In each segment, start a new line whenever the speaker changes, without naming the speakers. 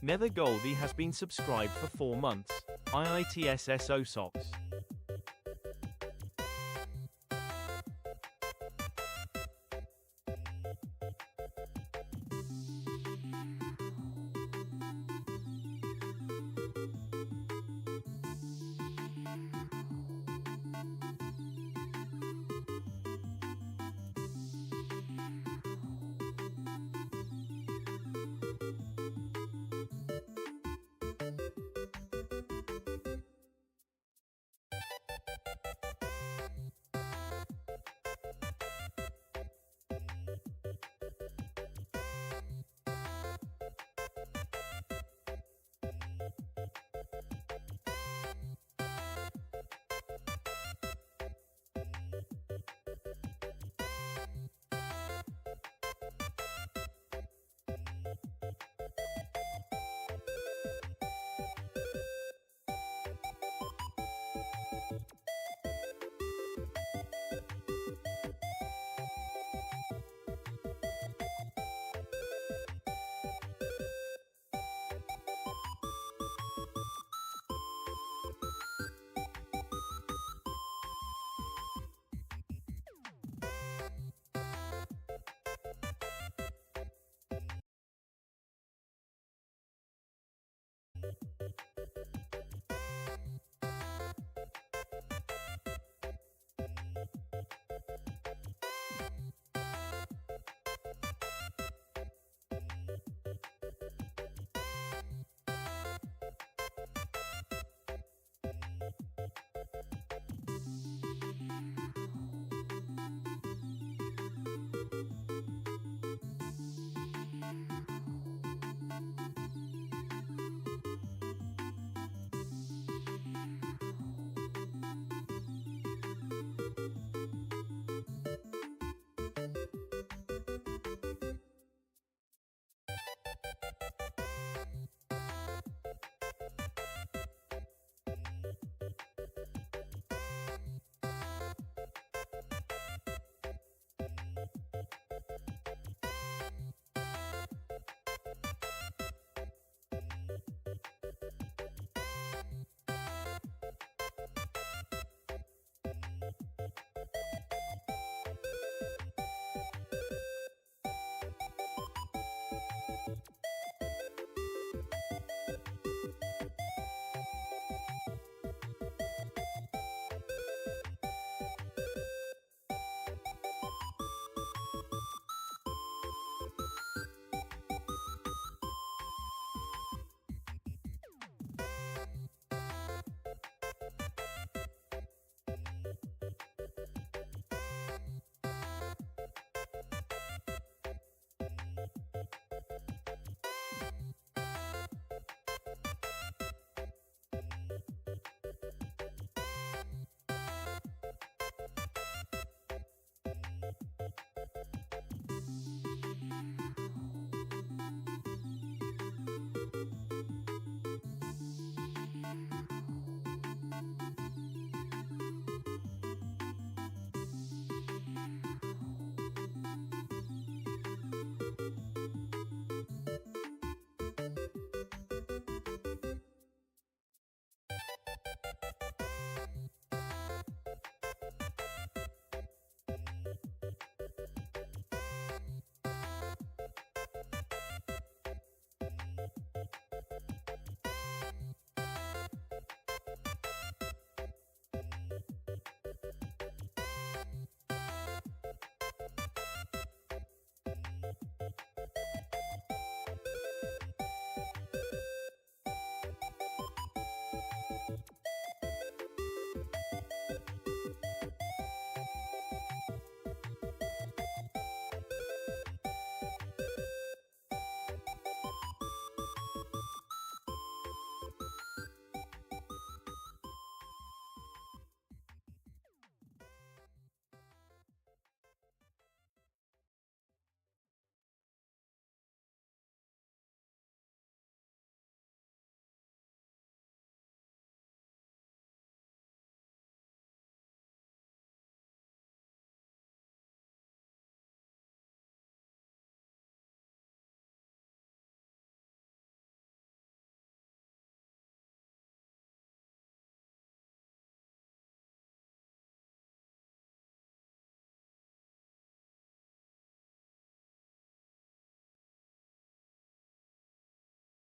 Nether Goldie has been subscribed for 4 months. IITSSO socks.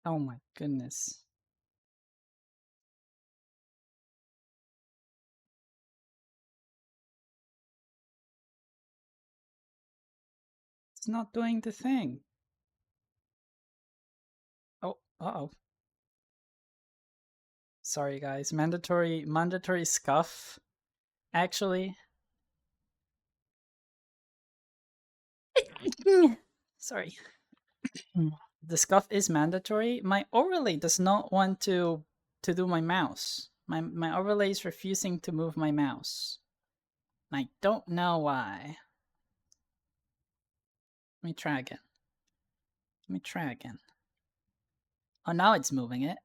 Oh my goodness. It's not doing the thing. Oh, uh-oh. Sorry guys. Mandatory scuff. Actually. Sorry. The scuff is mandatory. My overlay does not want to do my mouse. My overlay is refusing to move my mouse. I don't know why. Let me try again. Let me try again. Oh, now it's moving it.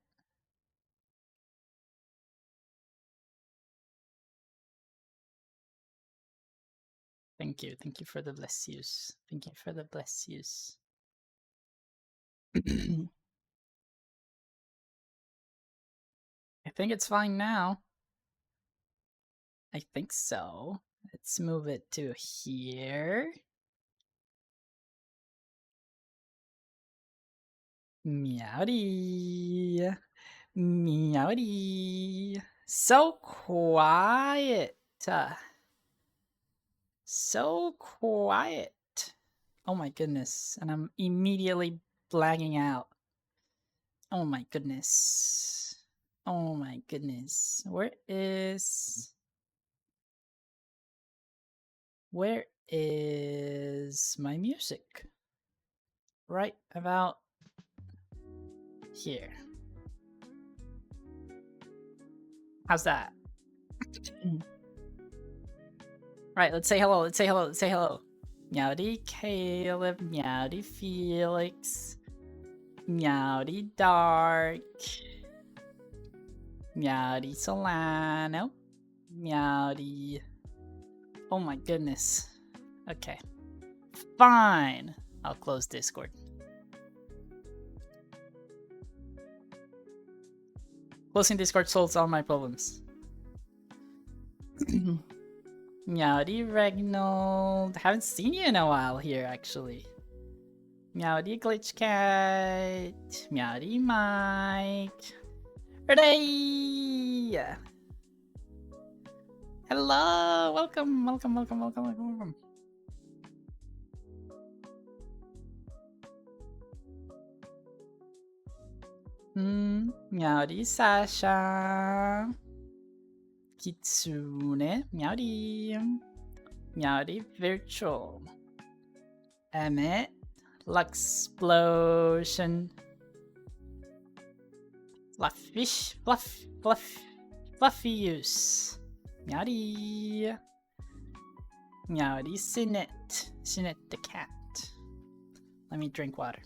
Thank you. Thank you for the bless yous. Thank you for the bless yous. I think it's fine now. I think so. Let's move it to here. Meowdy. Meowdy. So quiet. So quiet. Oh my goodness. And I'm immediately blagging out. Oh my goodness. Oh my goodness. Where is my music? Right about here. How's that? Right, let's say hello. Let's say hello. Let's say hello. Meowdy Caleb, Meowdy Felix, Meowdy Dark, Meowdy Solano, Meowdy. Oh my goodness. Okay. Fine. I'll close Discord. Closing Discord solves all my problems. Meowdy Regnald. Haven't seen you in a while here, actually. Meowdy Glitch Cat. Meowdy Mike. Hooray! Hello! Welcome, welcome, welcome, welcome, welcome, welcome. Meowdy Sasha. Kitsune. Meowdy. Meowdy Virtual. Emmett. Luxplosion. Fluffish. Fluffyus. Meowdy. Meowdy Sinnet. Sinnet the cat. Let me drink water.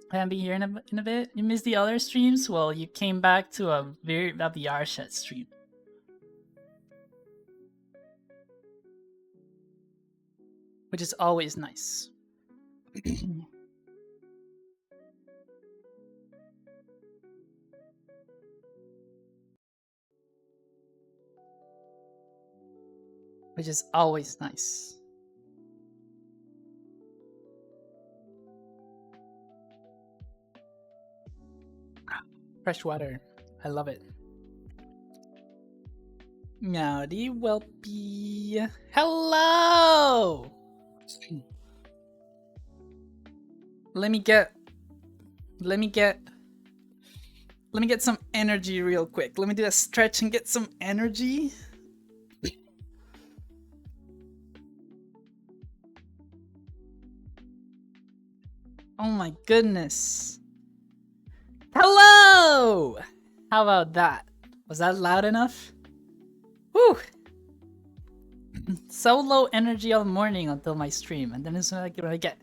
I haven't been here in a bit. You missed the other streams? Well, you came back to a VR chat stream. Which is always nice. Which is always nice. Fresh water. I love it. Meowdy Whelpy. Hello! Let me get some energy real quick. Let me do a stretch and get some energy. Oh my goodness. Hello! How about that? Was that loud enough? Whew! So low energy all morning until my stream, and then it's when I get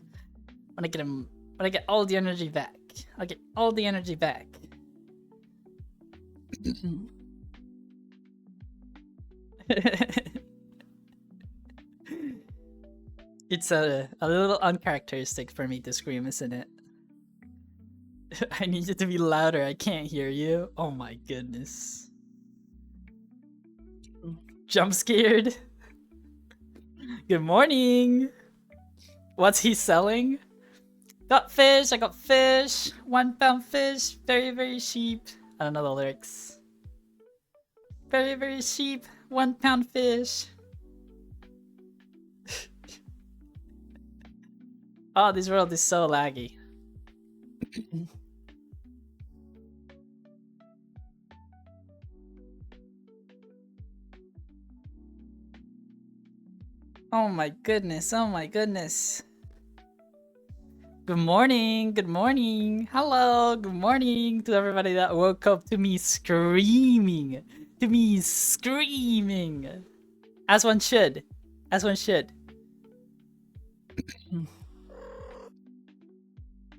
all the energy back. I'll get all the energy back. It's a little uncharacteristic for me to scream, isn't it? I need you to be louder. I can't hear you. Oh my goodness. Jump scared. Good morning. What's he selling? Got fish, I got fish. 1 pound fish, very, very cheap. I don't know the lyrics. Very, very cheap. 1 pound fish. Oh, this world is so laggy. Oh my goodness, oh my goodness. Good morning, good morning. Hello, good morning to everybody that woke up to me screaming. To me screaming. As one should. As one should.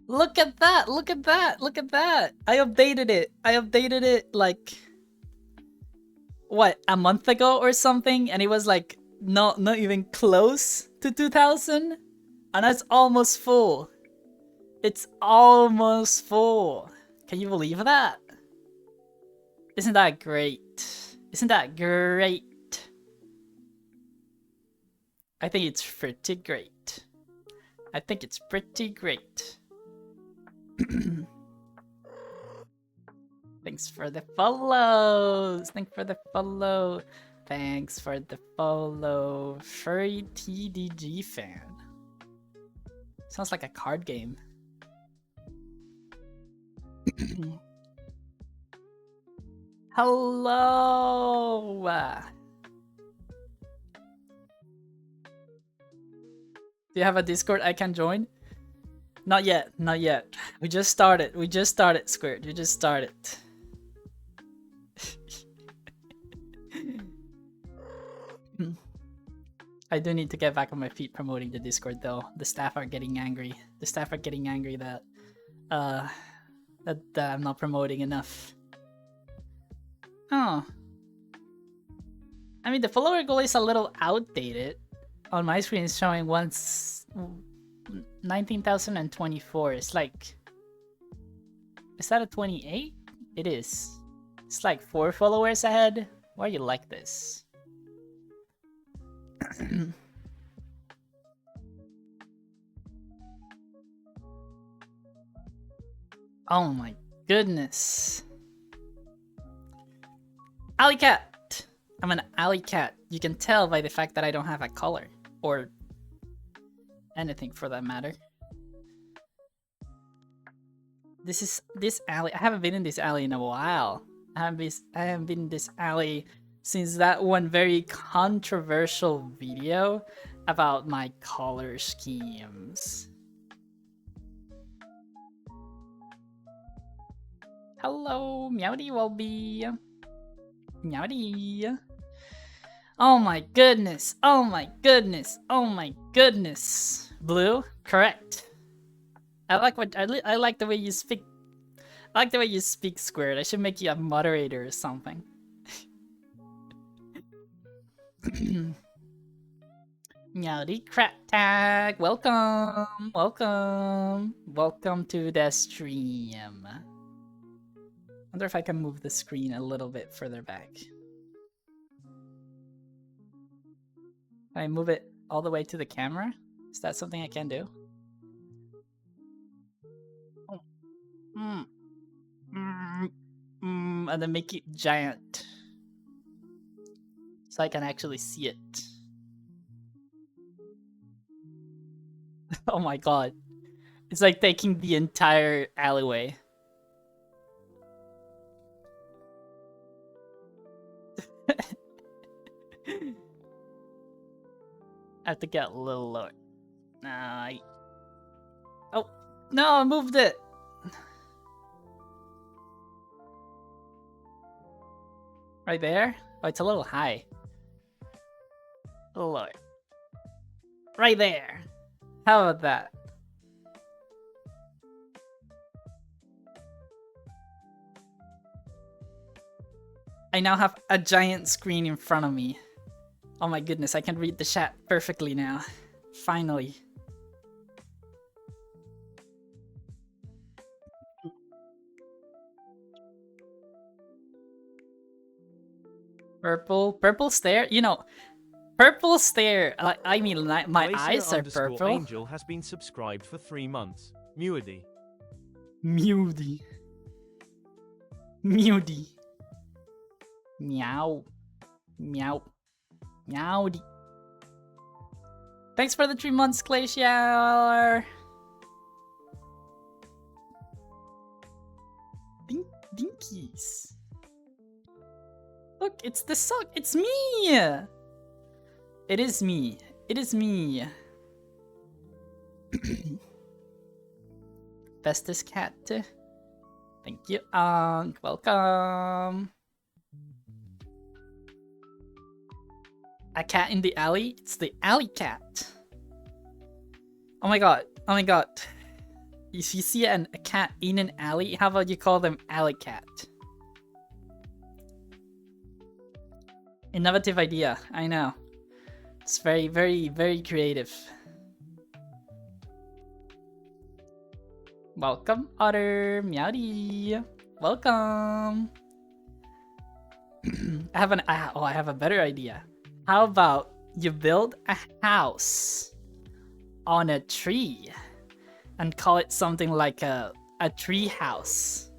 Look at that, look at that, look at that. I updated it. I updated it like, what, a month ago or something? And it was like not even close to 2000. And that's almost full. It's almost full. Can you believe that? Isn't that great? Isn't that great? I think it's pretty great. I think it's pretty great. Thanks for the follows. Thanks for the follow. Thanks for the follow. Furry TDG fan. Sounds like a card game. Hello. Do you have a Discord I can join? Not yet, not yet. We just started. We just started, Squirt. We just started. I do need to get back on my feet promoting the Discord though. The staff are getting angry. The staff are getting angry that that I'm not promoting enough. Oh. I mean, the follower goal is a little outdated. On my screen it's showing once 19,024. It's like, is that a 28? It is. It's like 4 followers ahead. Why are you like this? Oh my goodness. Alley cat! I'm an alley cat. You can tell by the fact that I don't have a collar. Or anything for that matter. This alley. I haven't been in this alley in a while. I haven't been in this alley since that one very controversial video about my color schemes. Hello, Meowdy Welby. Meowdy. Oh my goodness. Oh my goodness. Oh my goodness. Blue? Correct. I like what I like the way you speak. I like the way you speak, Squared. I should make you a moderator or something. Meowdy crap tag. Welcome. Welcome. Welcome to the stream. Wonder if I can move the screen a little bit further back. Can I move it all the way to the camera? Is that something I can do? Oh. And then make it giant. So I can actually see it. Oh my god. It's like taking the entire alleyway. I have to get a little lower. Oh, no, I moved it! Right there? Oh, it's a little high. A little lower. Right there! How about that? I now have a giant screen in front of me. Oh my goodness, I can read the chat perfectly now. Finally. Purple stare? You know, purple stare. I mean, my eyes are purple.
Angel has been subscribed for 3 months. Meowdy.
Meowdy. Meowdy. Meow. Meow. Meowdy. Thanks for the 3 months, Glacier. Dinkies. Look, it's the sock. It's me. It is me. It is me. Bestest cat. Thank you, Unc. Welcome. A cat in the alley? It's the alley cat. Oh my god. Oh my god. If you see a cat in an alley, how about you call them alley cat? Innovative idea. I know. It's very, very, very creative. Welcome, Otter. Meowdy. Welcome. I have a better idea. How about you build a house on a tree and call it something like a tree house?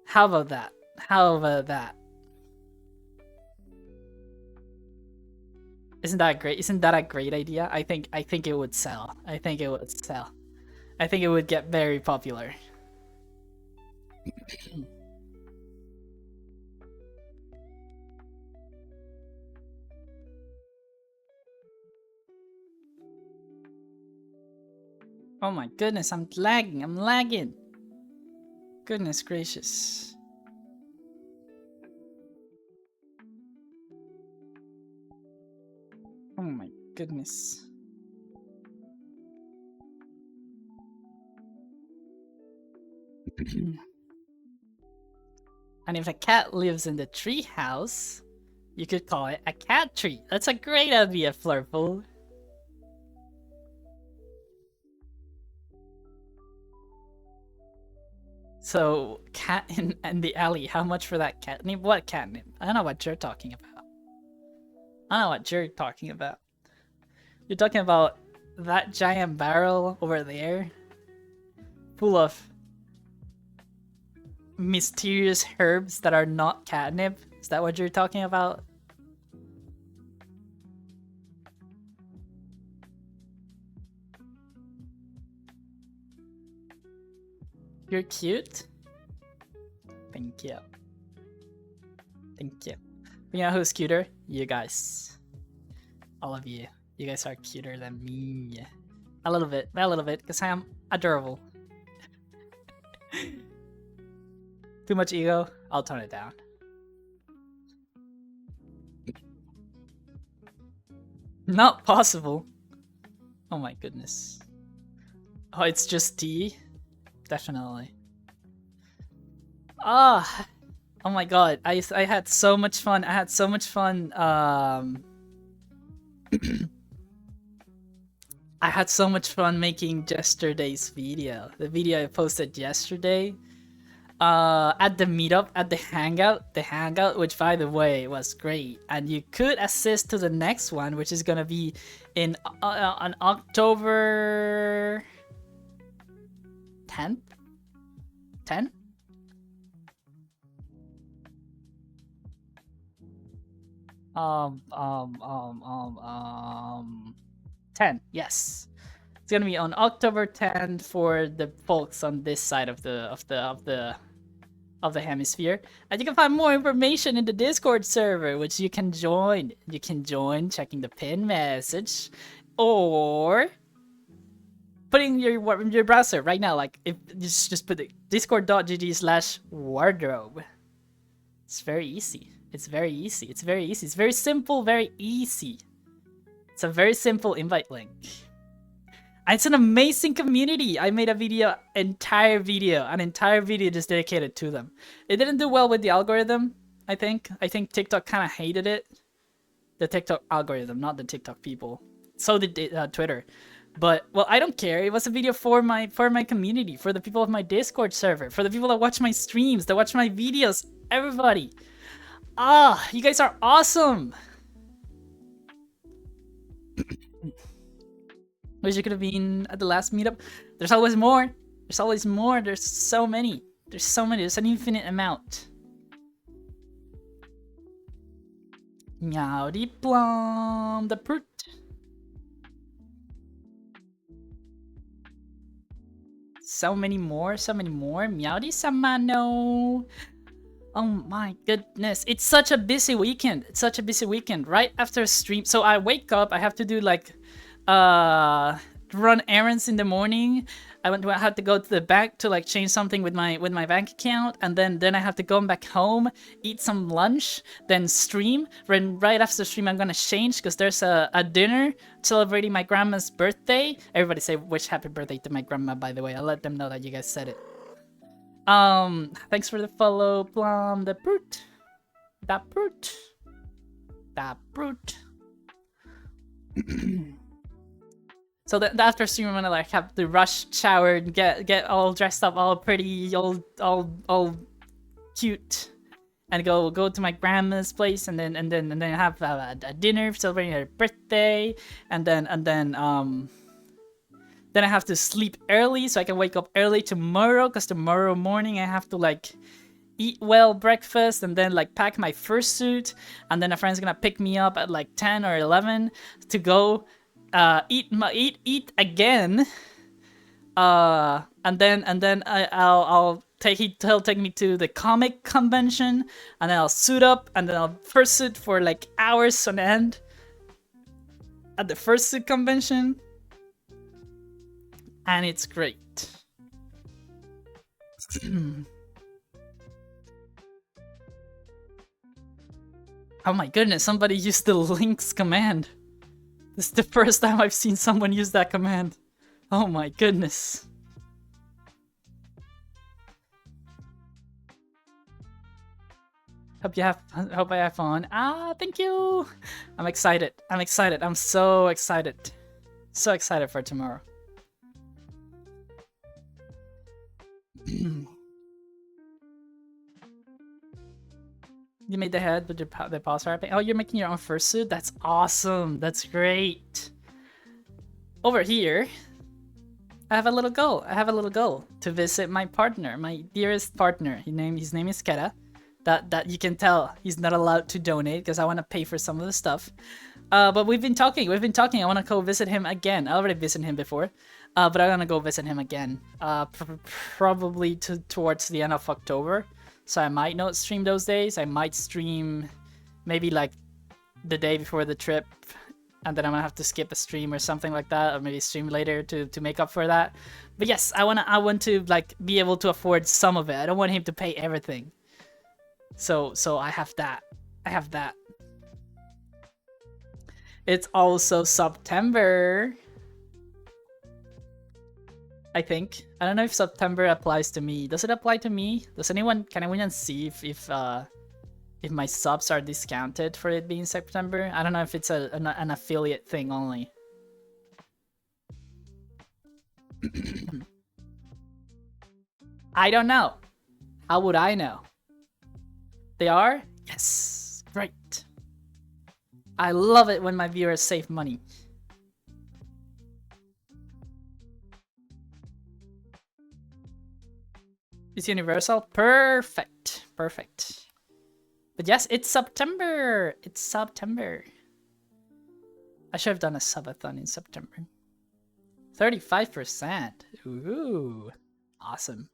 How about that? How about that? Isn't that great? Isn't that a great idea? I think it would sell. I think it would sell. I think it would get very popular. Oh my goodness, I'm lagging. I'm lagging. Goodness gracious. Oh my goodness. And if a cat lives in the tree house, you could call it a cat tree. That's a great idea, Flurple. So, cat in the alley, how much for that catnip? What catnip? I don't know what you're talking about. I don't know what you're talking about. You're talking about that giant barrel over there? Full of mysterious herbs that are not catnip? Is that what you're talking about? You're cute. Thank you. Thank you. But you know who's cuter? You guys. All of you. You guys are cuter than me. A little bit, because I am adorable. Too much ego? I'll tone it down. Not possible. Oh my goodness. Oh, it's just tea? Definitely. Ah, oh my god! I had so much fun. I had so much fun. I had so much fun making yesterday's video. The video I posted yesterday. At the meetup, at the hangout, which by the way was great. And you could assist to the next one, which is gonna be in on October 10th. 10? Um, 10, yes. It's gonna be on October 10th for the folks on this side of the hemisphere. And you can find more information in the Discord server, which you can join. You can join checking the pin message, or putting your browser right now. Like if just put the discord.gg/wardrobe. It's very easy. It's very easy. It's very easy. It's very simple. Very easy. It's a very simple invite link. And it's an amazing community. I made a an entire video just dedicated to them. It didn't do well with the algorithm, I think. I think TikTok kind of hated it. The TikTok algorithm, not the TikTok people. So did Twitter. But, well, I don't care. It was a video for my community, for the people of my Discord server, for the people that watch my streams, that watch my videos, everybody. Ah, you guys are awesome. Wish you could have been at the last meetup. There's always more. There's always more. There's so many. There's so many. There's an infinite amount. Meowdy plum, the fruit. So many more. So many more. Meowdy samano. Oh my goodness. It's such a busy weekend. It's such a busy weekend. Right after stream. So I wake up. I have to do like run errands in the morning. I have to go to the bank to like change something with my bank account, and then I have to go back home, eat some lunch, then stream. Right after stream, I'm gonna change because there's a dinner celebrating my grandma's birthday. Everybody say wish happy birthday to my grandma, by the way. I'll let them know that you guys said it. Thanks for the follow, Plum. The brute. That brute. That brute. So the after stream, I'm gonna like have to rush, shower, and get all dressed up, all pretty, all cute, and go to my grandma's place, and then have a dinner celebrating her birthday, and then I have to sleep early so I can wake up early tomorrow, because tomorrow morning I have to like eat well breakfast and then like pack my fursuit, and then a friend's gonna pick me up at like 10 or 11 to go eat again, and then I'll he'll take me to the comic convention, and then I'll suit up, and then I'll fursuit for like hours on end at the fursuit convention, and it's great. Oh my goodness, somebody used the links command. This is the first time I've seen someone use that command. Oh my goodness. Hope I have fun. Thank you. I'm excited. I'm so excited. So excited for tomorrow. You made the head with the paws wrapping. Oh, you're making your own fursuit? That's awesome. That's great. Over here, I have a little goal. To visit my partner, my dearest partner. His name is Kera. That you can tell he's not allowed to donate because I want to pay for some of the stuff. But we've been talking. I want to go visit him again. I already visited him before, but I want to go visit him again. Probably towards the end of October. So I might not stream those days. I might stream maybe like the day before the trip, and then I'm gonna have to skip a stream or something like that, or maybe stream later to make up for that. But yes, I want to like be able to afford some of it. I don't want him to pay everything. So I have that. It's also September, I think. I don't know if September applies to me. Does it apply to me? Can anyone see if my subs are discounted for it being September? I don't know if it's an affiliate thing only. I don't know. How would I know? They are? Yes. Great. I love it when my viewers save money. It's universal? Perfect. But yes, it's September. I should have done a subathon in September. 35%. Ooh. Awesome.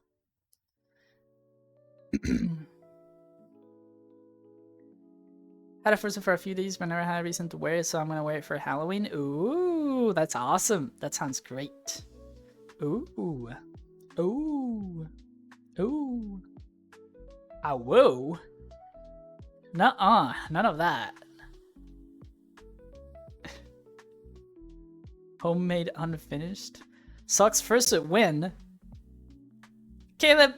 Had a fursuit for a few days but never had a reason to wear it, so I'm gonna wear it for Halloween. Ooh, that's awesome. That sounds great. Ooh. Ah, whoa. Nuh-uh, none of that. Homemade unfinished. Sucks fursuit win. Caleb.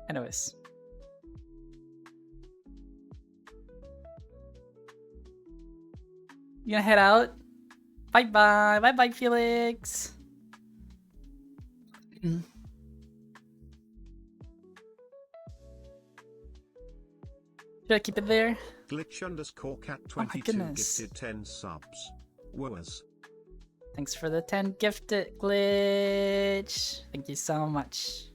Anyways. You gonna head out? Bye-bye. Bye-bye, Felix. Should I keep it there?
Glitch_cat22
goodness.
gifted 10 subs. Wowers.
Thanks for the 10 gifted, Glitch. Thank you so much.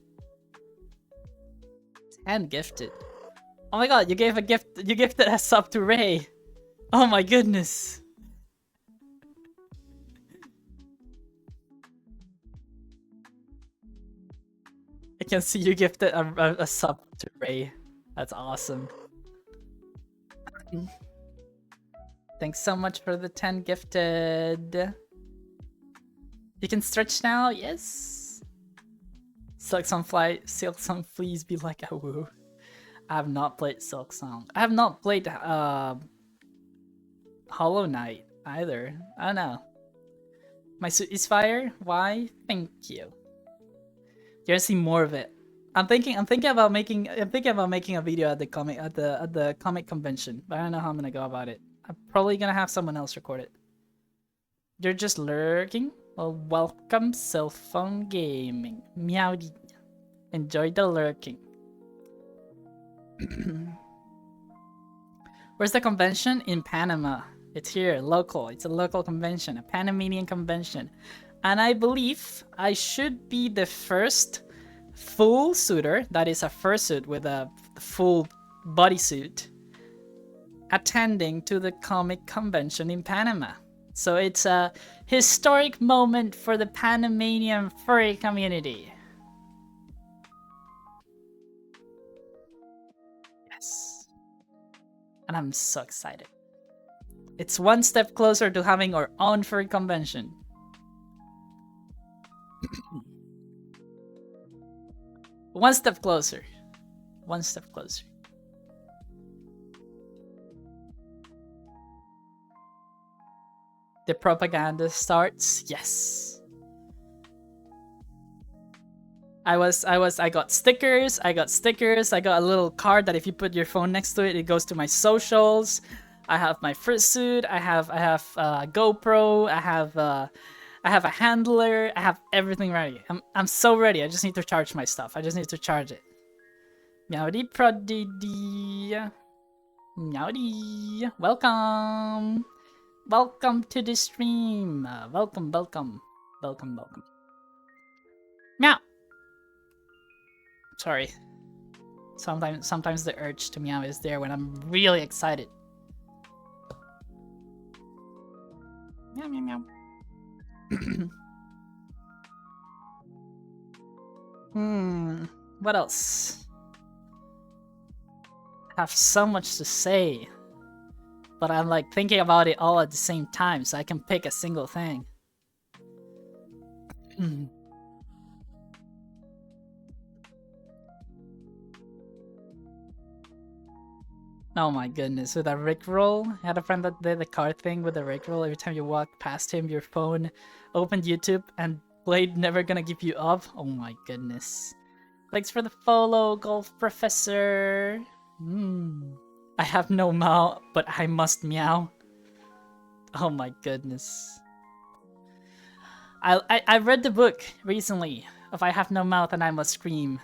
10 gifted. Oh my god, you gave a gift. You gifted a sub to Ray. Oh my goodness. I can see you gifted a sub to Ray. That's awesome. Thanks so much for the 10 gifted. You can stretch now, yes. Silk Song Please be like a woo. I have not played Silk Song. I have not played Hollow Knight either. I don't know. My suit is fire. Why? Thank you. You gotta see more of it. I'm thinking about making a video at the comic convention, but I don't know how I'm gonna go about it. I'm probably gonna have someone else record it. You're just lurking? Well, welcome Cell Phone Gaming. Meowdy. Enjoy the lurking. Where's the convention? In Panama. It's here, local. It's a local convention, a Panamanian convention. And I believe I should be the first full suitor, that is a fursuit with a full bodysuit, attending to the comic convention in Panama. So it's a historic moment for the Panamanian furry community. Yes. And I'm so excited. It's one step closer to having our own furry convention. One step closer. One step closer. The propaganda starts. Yes. I got stickers. I got a little card that if you put your phone next to it, it goes to my socials. I have my fursuit. I have GoPro. I have a handler. I have everything ready. I'm so ready. I just need to charge my stuff. I just need to charge it. Meowdy Prodigy. Meowdy. Welcome. Welcome to the stream. Welcome. Meow. Sorry. Sometimes the urge to meow is there when I'm really excited. Meow meow meow. What else? I have so much to say, but I'm like thinking about it all at the same time, so I can pick a single thing. Oh my goodness, with a Rickroll? I had a friend that did the car thing with a Rickroll. Every time you walked past him, your phone opened YouTube and played Never Gonna Give You Up. Oh my goodness. Thanks for the follow, Golf Professor. I have no mouth, but I must meow. Oh my goodness. I read the book recently of I Have No Mouth and I Must Scream.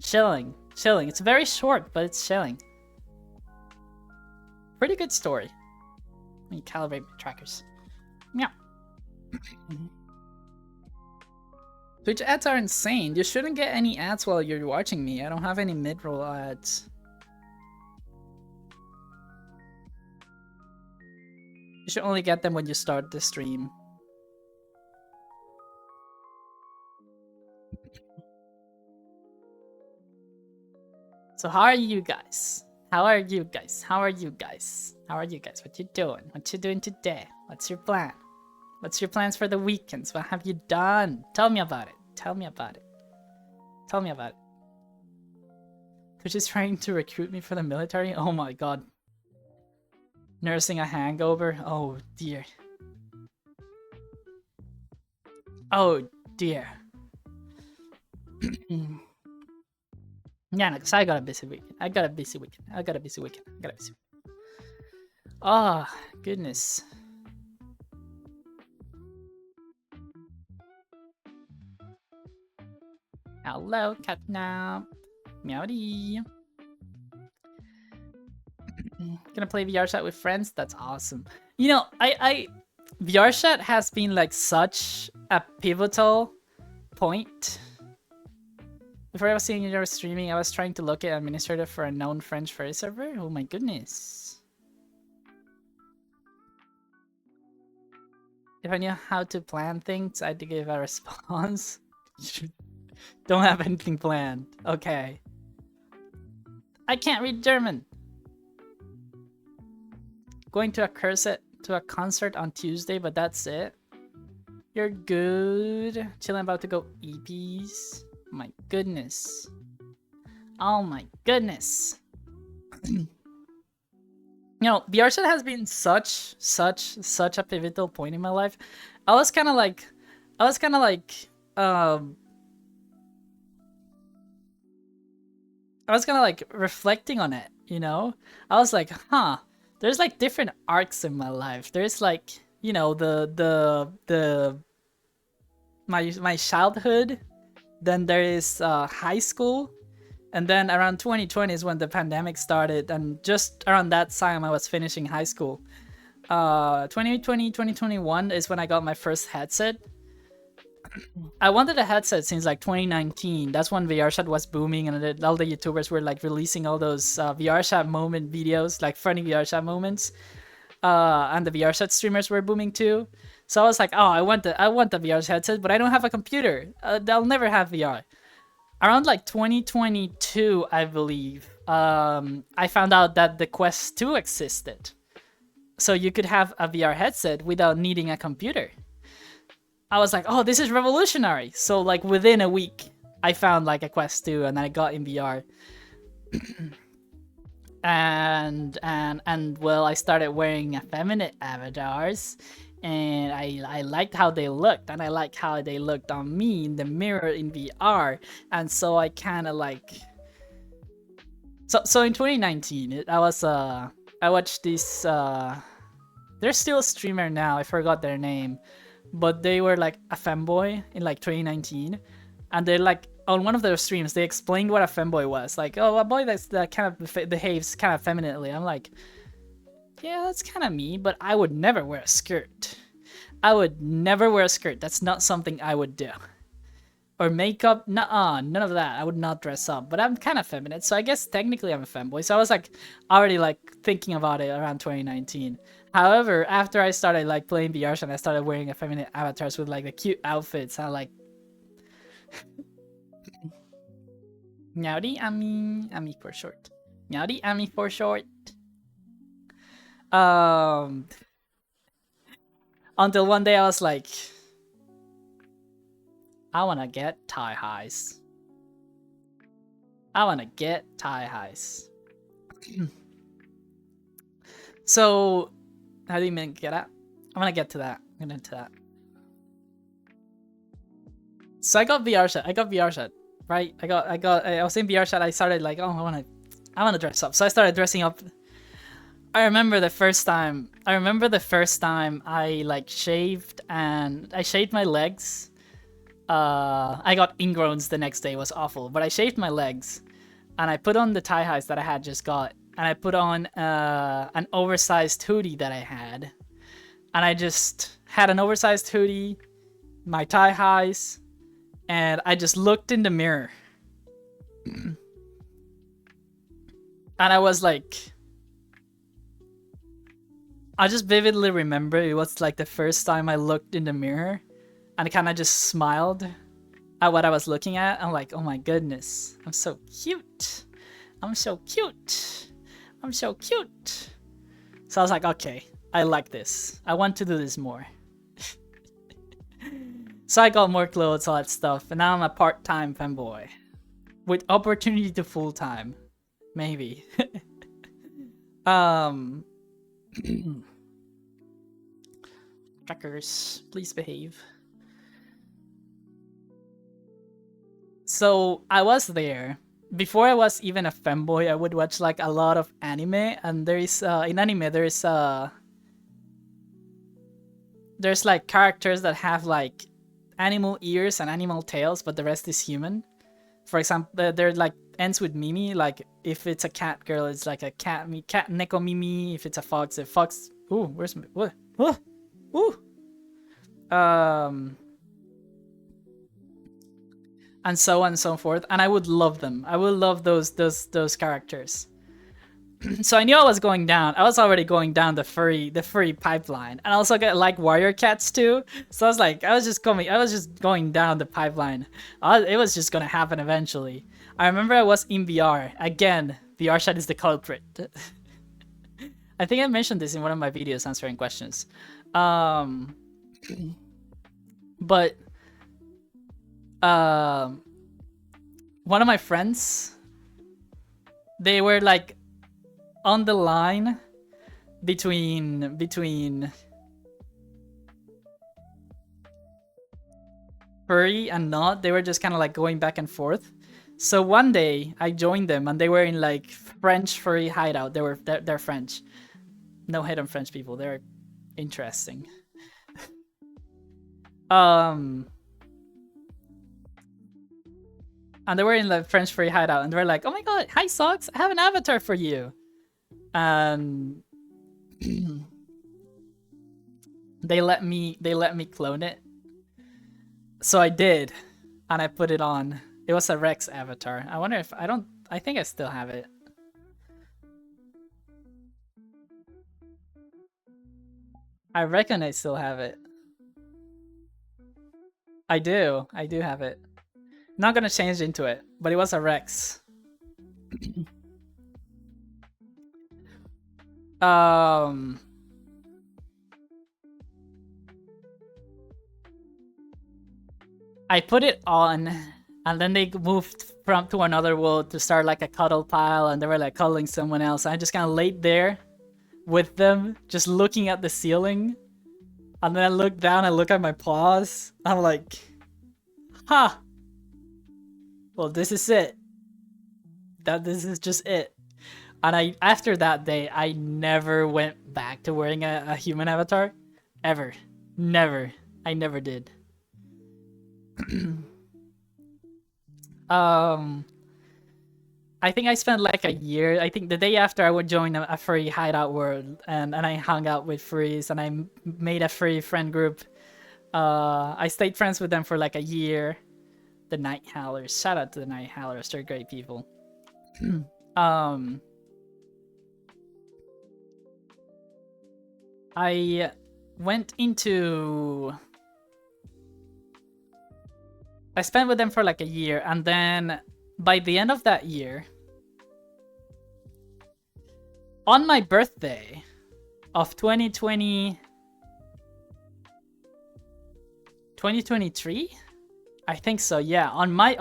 Chilling. It's very short, but it's chilling. Pretty good story. Let me calibrate my trackers. Meow. Twitch ads are insane. You shouldn't get any ads while you're watching me. I don't have any mid-roll ads. You should only get them when you start the stream. So how are you guys? How are you guys? What you doing? What you doing today? What's your plan? What's your plans for the weekends? What have you done? Tell me about it. Twitch is trying to recruit me for the military? Oh my god. Nursing a hangover? Oh dear. Oh dear. Yeah, because I got a busy weekend. Oh, goodness. Hello, Catnap. Meowdy. Gonna play VR chat with friends? That's awesome. You know, I VR chat has been like such a pivotal point. Before I was seeing you were streaming, I was trying to look at administrator for a known French furry server. Oh my goodness. If I knew how to plan things, I'd give a response. Don't have anything planned. Okay. I can't read German. Going to a concert on Tuesday, but that's it. You're good. Chilling, about to go EPs. My goodness. Oh my goodness. You know, VR chat has been such a pivotal point in my life. I was kind of like reflecting on it, you know? I was like, huh, there's like different arcs in my life. There's like, you know, my childhood, then there is high school, and then around 2020 is when the pandemic started, and just around that time I was finishing high school. 2020, 2021 is when I got my first headset. I wanted a headset since like 2019. That's when VR chat was booming, and all the YouTubers were like releasing all those VR chat moment videos, like funny VR chat moments. And the VR chat streamers were booming too. So I was like, oh, I want the VR headset, but I don't have a computer. I'll never have VR. Around like 2022, I believe, I found out that the Quest 2 existed. So you could have a VR headset without needing a computer. I was like, oh, this is revolutionary. So like within a week, I found like a Quest 2 and I got in VR. and well, I started wearing effeminate avatars, and I liked how they looked, and I liked how they looked on me in the mirror in VR. And so I kind of like, so in 2019, I watched this, there's still a streamer now, I forgot their name, but they were like a femboy in like 2019, and they like, on one of their streams, they explained what a femboy was. Like, oh, a boy that kind of behaves kind of femininely. I'm like, yeah, that's kind of me, but I would never wear a skirt. I would never wear a skirt. That's not something I would do. Or makeup, nuh-uh, none of that. I would not dress up, but I'm kind of feminine, so I guess technically I'm a femboy. So I was like already like thinking about it around 2019. However, after I started like playing VR and I started wearing effeminate avatars with like the cute outfits, I like Meowdy, Ami for short. Meowdy, Ami for short. Until one day I was like, I wanna get tie highs. I wanna get tie highs. So, how do you mean get at? I'm gonna get to that. I'm gonna get to that. So I got VR chat. Right? I was in VR chat. I started like, oh, I wanna dress up. So I started dressing up. I remember the first time I like shaved, and I shaved my legs. I got ingrowns the next day. It was awful, but I shaved my legs, and I put on the tie highs that I had just got, and I put on an oversized hoodie that I had, and I just had an oversized hoodie, my tie highs, and I just looked in the mirror. And I was like, I just vividly remember it was like the first time I looked in the mirror, and I kind of just smiled at what I was looking at. I'm like, oh my goodness, I'm so cute. I'm so cute. I'm so cute. So I was like, okay, I like this. I want to do this more. So I got more clothes, all that stuff, and now I'm a part-time femboy with opportunity to full-time, maybe. Trackers, please behave. So I was there. Before I was even a femboy, I would watch like a lot of anime, and there is in anime there's like characters that have like animal ears and animal tails, but the rest is human. For example, there like ends with Mimi. Like If it's a cat girl, it's like a cat neko mimi. If it's a fox. Ooh, where's my what? Ooh. And so on and so forth. And I would love them. I would love those characters. So I knew I was going down. I was already going down the furry pipeline, and I also got like warrior cats too. So I was like, I was just going down the pipeline. It was just gonna happen eventually. I remember I was in VR again. VR chat is the culprit. I think I mentioned this in one of my videos answering questions. But one of my friends, they were like on the line between furry and not. They were just kind of like going back and forth. So one day I joined them and they were in like French furry hideout. They're French. No hate on French people. They're interesting. And they were in the French furry hideout and they were like, "Oh my god, hi Socks, I have an avatar for you." And they let me clone it. So I did, and I put it on. It was a Rex avatar. I wonder if I think I still have it. I reckon I still have it. I do have it. Not gonna change into it, but it was a Rex. I put it on, and then they moved to another world to start like a cuddle pile, and they were like cuddling someone else. I just kind of laid there with them, just looking at the ceiling, and then I look down and look at my paws. I'm like, huh. Well, this is it. This is just it. And after that day, I never went back to wearing a human avatar. Ever. Never. I never did. I think I spent like a year. I think the day after I would join a furry hideout world, and I hung out with furries, and I made a furry friend group. I stayed friends with them for like a year. The Night Howlers. Shout out to the Night Howlers. They're great people. I went into... I spent with them for like a year, and then by the end of that year, on my birthday of 2023? I think so, yeah. On my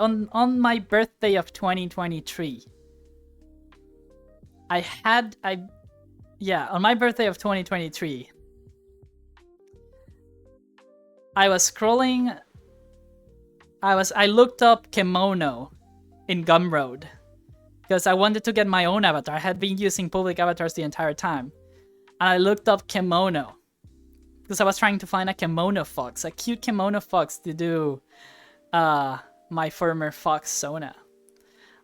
birthday of 2023, on my birthday of 2023, I was scrolling. I looked up kimono in Gumroad because I wanted to get my own avatar. I had been using public avatars the entire time, and I looked up kimono because I was trying to find a kimono fox, a cute kimono fox to do my former fox Sona.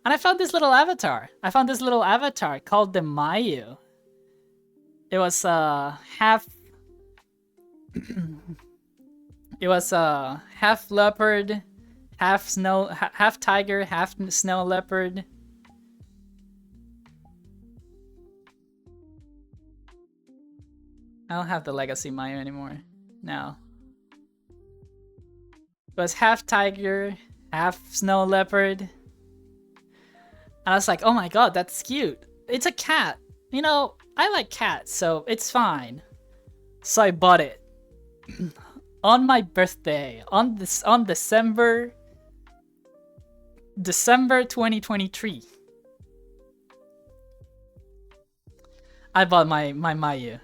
And I found this little avatar. I found this little avatar called the Mayu. It was half it was half leopard, half tiger, half snow leopard. I don't have the legacy Mayu anymore. No. It was half tiger, half snow leopard. And I was like, oh my god, that's cute. It's a cat. You know, I like cats, so it's fine. So I bought it. On my birthday, on December 2023. I bought my Mayu.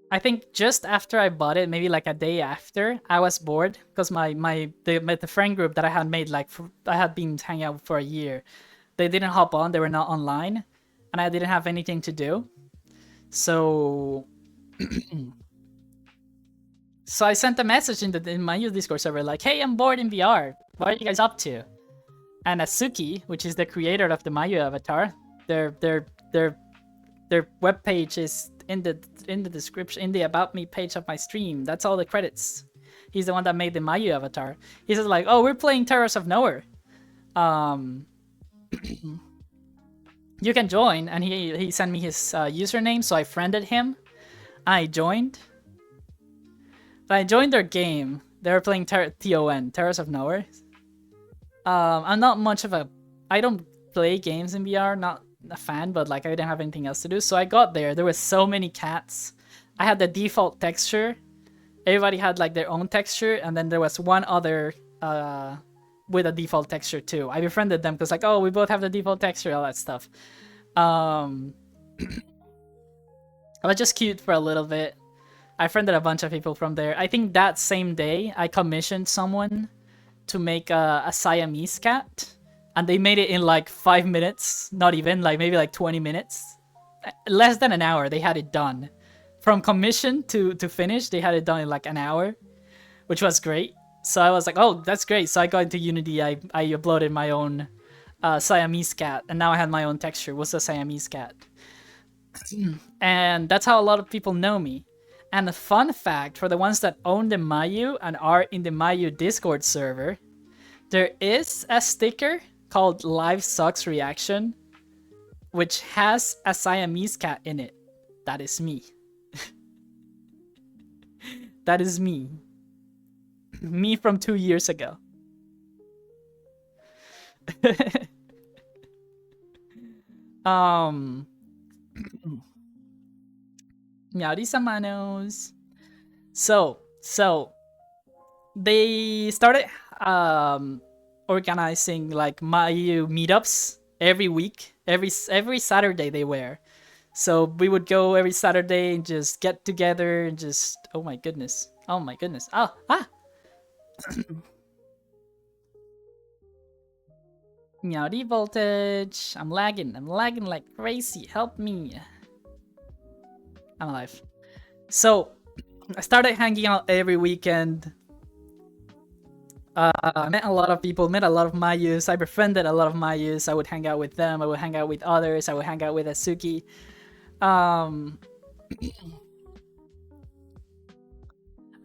I think just after I bought it, maybe like a day after, I was bored because the friend group that I had made, like I had been hanging out for a year, they didn't hop on, they were not online, and I didn't have anything to do. So So I sent a message in my Discord server like, "Hey, I'm bored in VR. What are you guys up to?" And Asuki, which is the creator of the Mayu avatar, their webpage is in the description, in the about me page of my stream. That's all the credits. He's the one that made the Mayu avatar. He says like, "Oh, we're playing Terrace of Nowhere. You can join." And he sent me his username, so I friended him. I joined. I joined their game. They were playing TON, Terrace of Nowhere. I'm not much of a... I don't play games in VR, not a fan, but like I didn't have anything else to do. So I got there. There were so many cats. I had the default texture. Everybody had like their own texture, and then there was one other with a default texture too. I befriended them because like, oh, we both have the default texture, all that stuff. I was just cute for a little bit. I friended a bunch of people from there. I think that same day, I commissioned someone to make a Siamese cat. And they made it in like 5 minutes. Not even, like maybe like 20 minutes. Less than an hour, they had it done. From commission to finish, they had it done in like an hour. Which was great. So I was like, oh, that's great. So I got into Unity, I uploaded my own Siamese cat. And now I had my own texture. What's a Siamese cat? And that's how a lot of people know me. And a fun fact, for the ones that own the Mayu and are in the Mayu Discord server, there is a sticker called Live Sucks Reaction, which has a Siamese cat in it. That is me. That is me. Me from 2 years ago. Meowdy manos. So they started organizing like Mayu meetups every week. Every Saturday they were. So we would go every Saturday and just get together and just, oh my goodness. Oh my goodness. Ah. Meowdy voltage. I'm lagging like crazy. Help me. I'm alive. So I started hanging out every weekend. I met a lot of people, met a lot of Mayus. I befriended a lot of Mayus. I would hang out with them. I would hang out with others. I would hang out with Asuki. I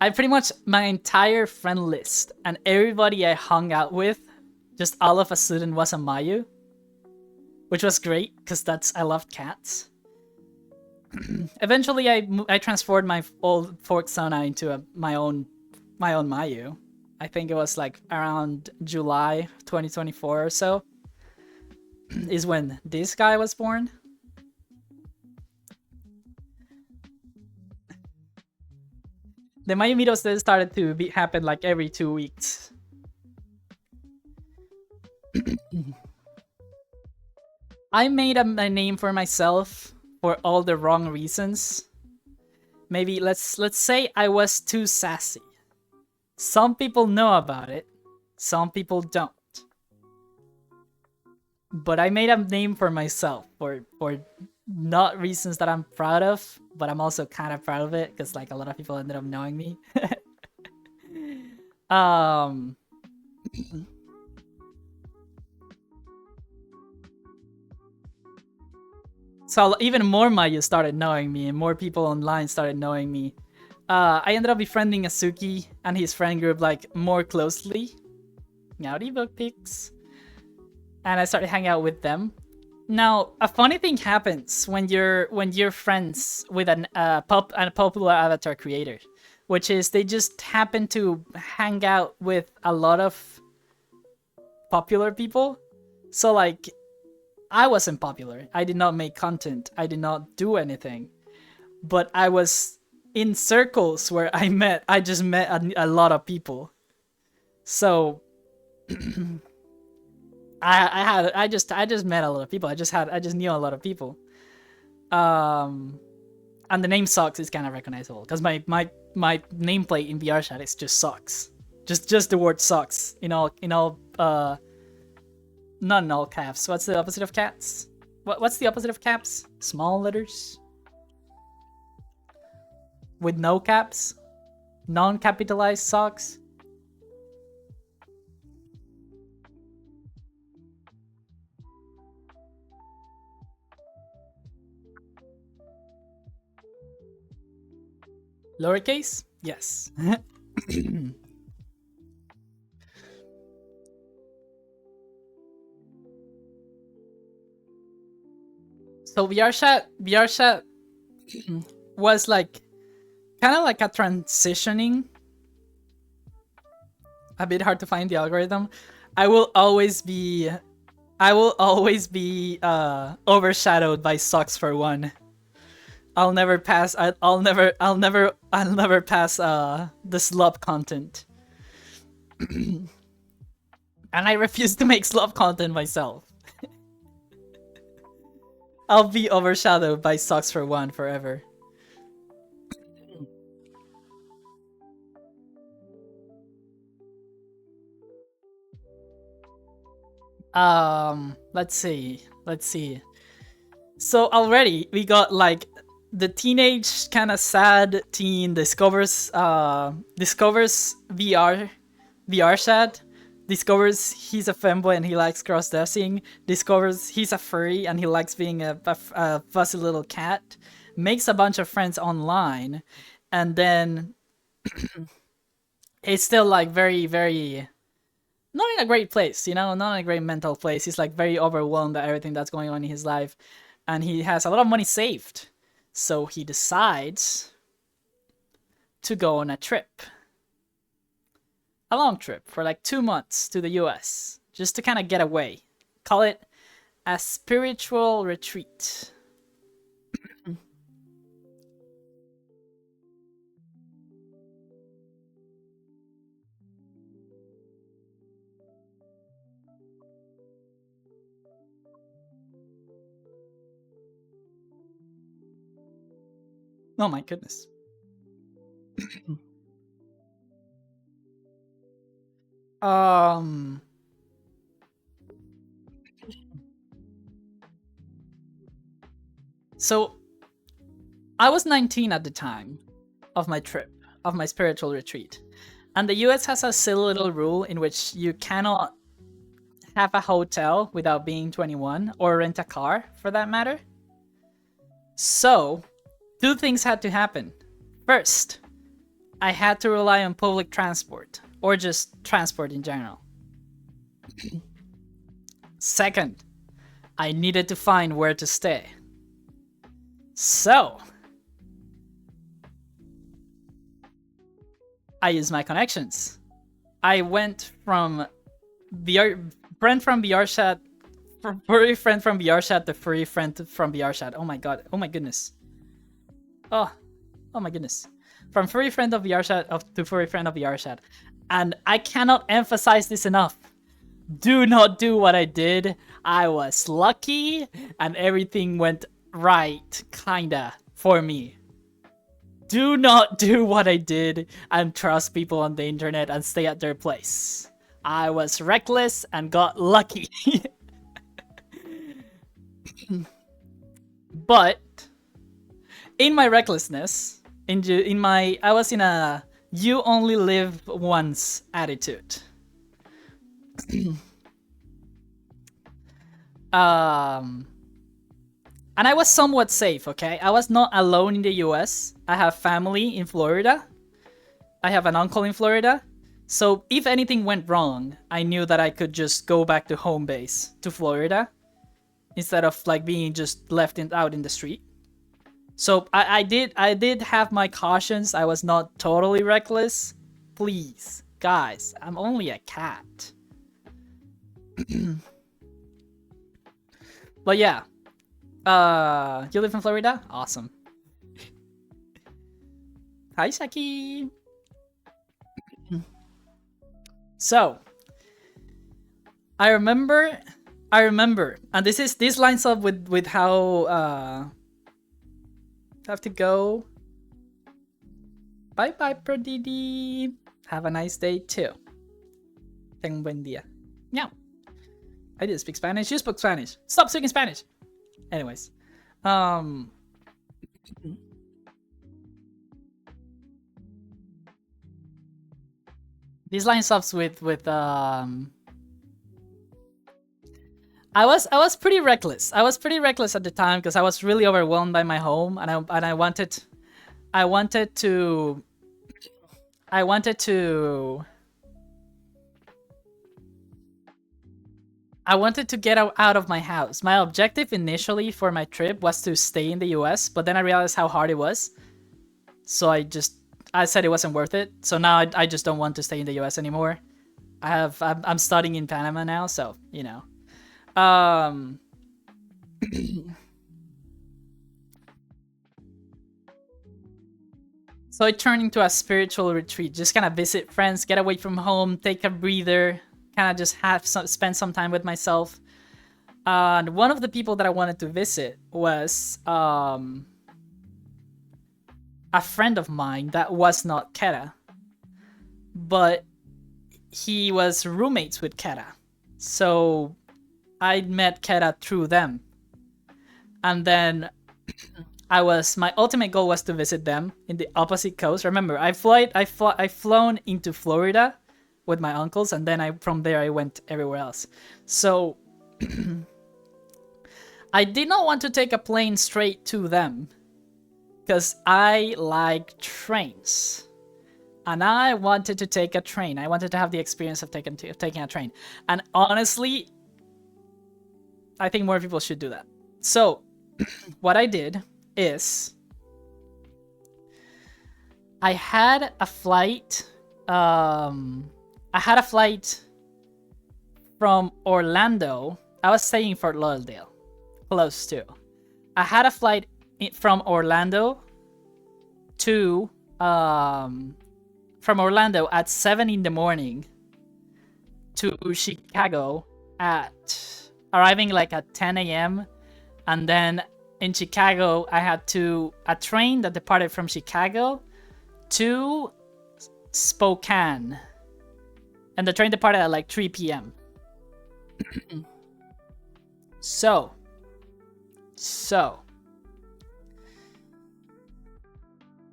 pretty much, my entire friend list and everybody I hung out with, just all of a sudden was a Mayu. Which was great, because I loved cats. Eventually, I transformed my old Fork Sona into my own Mayu. I think it was like around July 2024 or so. Is when this guy was born. The Mayu meetups then started to happen like every 2 weeks. I made a name for myself for all the wrong reasons. Maybe let's say I was too sassy. Some people know about it, some people don't. But I made a name for myself for not reasons that I'm proud of, but I'm also kind of proud of it because like a lot of people ended up knowing me. So even more Mayu started knowing me, and more people online started knowing me. I ended up befriending Asuki and his friend group like more closely. Meowdy book pics. And I started hanging out with them. Now, a funny thing happens when you're friends with a popular avatar creator, which is they just happen to hang out with a lot of popular people. So like, I wasn't popular. I did not make content. I did not do anything. But I was in circles where I just met a lot of people. So I just met a lot of people. I just knew a lot of people. And the name Sucks is kind of recognizable because my nameplate in VR chat is just Sucks. Just the word Sucks in all not in all caps. What's the opposite of cats? What's the opposite of caps? Small letters? With no caps? Non-capitalized socks. Lowercase? Yes. So VR chat was like kind of like a transitioning. A bit hard to find the algorithm. I will always be overshadowed by Socks for One. I'll never pass. I'll never pass the slop content. And I refuse to make slop content myself. I'll be overshadowed by Socks for One forever. Let's see. So already we got like the teenage kind of sad teen discovers VR chat, discovers he's a femboy and he likes cross-dressing, discovers he's a furry and he likes being a fuzzy little cat, makes a bunch of friends online, and then it's still like very, very not in a great place, you know, not in a great mental place. He's like very overwhelmed by everything that's going on in his life, and he has a lot of money saved. So he decides to go on a trip. A long trip for like 2 months to the US, just to kind of get away. Call it a spiritual retreat. Oh my goodness. So I was 19 at the time of my trip, of my spiritual retreat. And the US has a silly little rule in which you cannot have a hotel without being 21 or rent a car for that matter. So 2 things had to happen. First, I had to rely on public transport, or just transport in general. Second, I needed to find where to stay. So, I used my connections. I went from friend from VRChat, furry friend from VRChat to furry friend from VRChat. Oh my god. Oh my goodness. Oh my goodness. From furry friend of VRChat to furry friend of VRChat. And I cannot emphasize this enough. Do not do what I did. I was lucky and everything went right, kinda, for me. Do not do what I did and trust people on the internet and stay at their place. I was reckless and got lucky. But in my recklessness, I was in a you only live once attitude. And I was somewhat safe, okay? I was not alone in the US. I have family in Florida. I have an uncle in Florida. So if anything went wrong, I knew that I could just go back to home base, to Florida, instead of like being just left out in the street. So I did have my cautions. I was not totally reckless. Please, guys, I'm only a cat. But yeah. You live in Florida? Awesome. Hi, Saki. So, I remember, and this lines up with how I have to go. Bye bye, Prodidi. Have a nice day too. Ten un buen día. Meow. I did speak Spanish. You spoke Spanish. Stop speaking Spanish. Anyways, these line subs with I was pretty reckless. I was pretty reckless at the time because I was really overwhelmed by my home, and I wanted to I wanted to get out of my house. My objective initially for my trip was to stay in the US, but then I realized how hard it was. So I said it wasn't worth it. So now I just don't want to stay in the US anymore. I'm studying in Panama now, so, you know. So it turned into a spiritual retreat. Just kind of visit friends, get away from home, take a breather, kind of just spend some time with myself. And one of the people that I wanted to visit was a friend of mine that was not Keta, but he was roommates with Keta. So I met Keta through them. And then my ultimate goal was to visit them in the opposite coast. Remember, I flown into Florida with my uncles, and then from there I went everywhere else. So I did not want to take a plane straight to them because I like trains. And I wanted to take a train. I wanted to have the experience of taking a train. And honestly, I think more people should do that. So what I did is I had a flight from Orlando. I was staying in Fort Lauderdale, close to. I had a flight from Orlando to from Orlando at 7 in the morning to Chicago arriving like at 10 a.m. And then in Chicago, I had a train that departed from Chicago to Spokane. And the train departed at like 3 p.m. So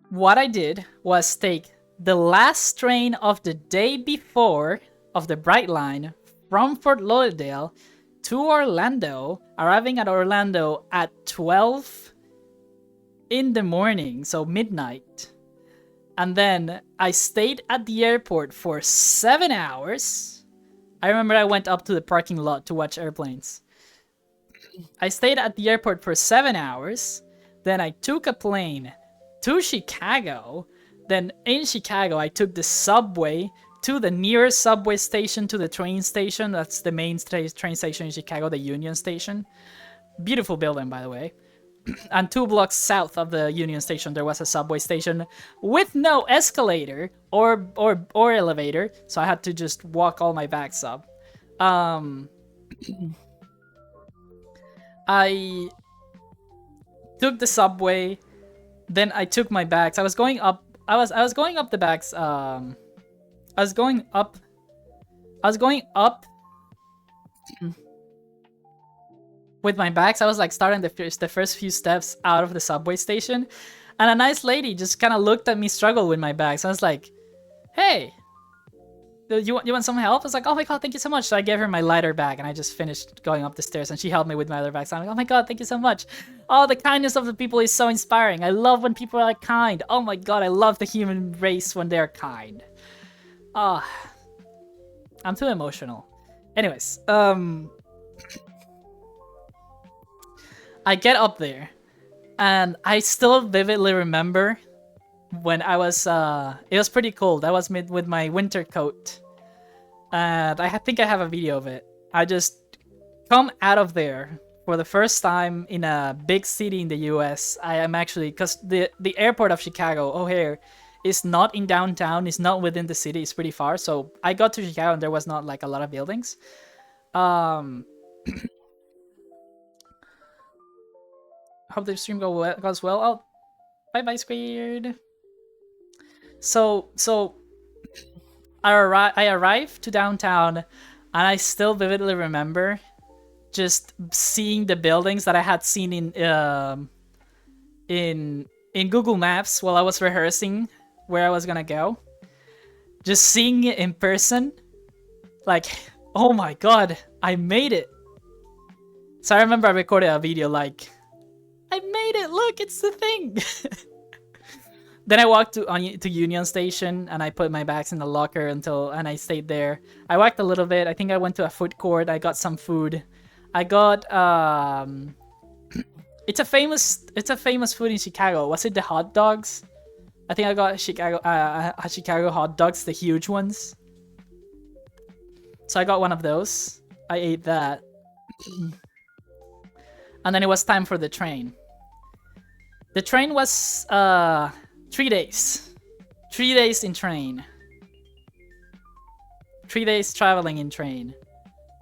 what I did was take the last train of the day before of the Bright Line from Fort Lauderdale to Orlando, arriving at Orlando at 12 in the morning, so midnight. And then I stayed at the airport for 7 hours. I remember I went up to the parking lot to watch airplanes. I stayed at the airport for 7 hours. Then I took a plane to Chicago. Then in Chicago, I took the subway to the nearest subway station to the train station. That's the main train station in Chicago, the Union Station. Beautiful building, by the way. And 2 blocks south of the Union Station, there was a subway station with no escalator or elevator, so I had to just walk all my bags up. I took the subway, then I took my bags. I was going up the bags. I was going up with my bags. I was like starting the first few steps out of the subway station, and a nice lady just kind of looked at me struggle with my bags. I was like, "Hey, you want some help?" I was like, "Oh my god, thank you so much." So I gave her my lighter bag, and I just finished going up the stairs, and she helped me with my other bags. So I'm like, "Oh my god, thank you so much." Oh, the kindness of the people is so inspiring. I love when people are kind. Oh my god, I love the human race when they're kind. Ah, I'm too emotional. Anyways, I get up there, and I still vividly remember when I was, it was pretty cold. I was with my winter coat, and I think I have a video of it. I just come out of there for the first time in a big city in the US. I am actually, because the airport of Chicago, O'Hare, is not in downtown, it's not within the city, it's pretty far. So I got to Chicago and there was not like a lot of buildings. Hope the stream goes well. Oh, bye Squared. So I arrived to downtown, and I still vividly remember just seeing the buildings that I had seen in Google Maps while I was rehearsing where I was gonna go. just seeing it in person, like, oh my god, I made it. So I remember I recorded a video like, I made it, look, it's the thing. Then I walked to Union Station and I put my bags in the locker and I stayed there. I walked a little bit. I think I went to a food court. I got some food. I got it's a famous food in Chicago. Was it the hot dogs? I think I got Chicago hot dogs, the huge ones. So I got one of those. I ate that. And then it was time for the train. The train was 3 days. 3 days in train. 3 days traveling in train.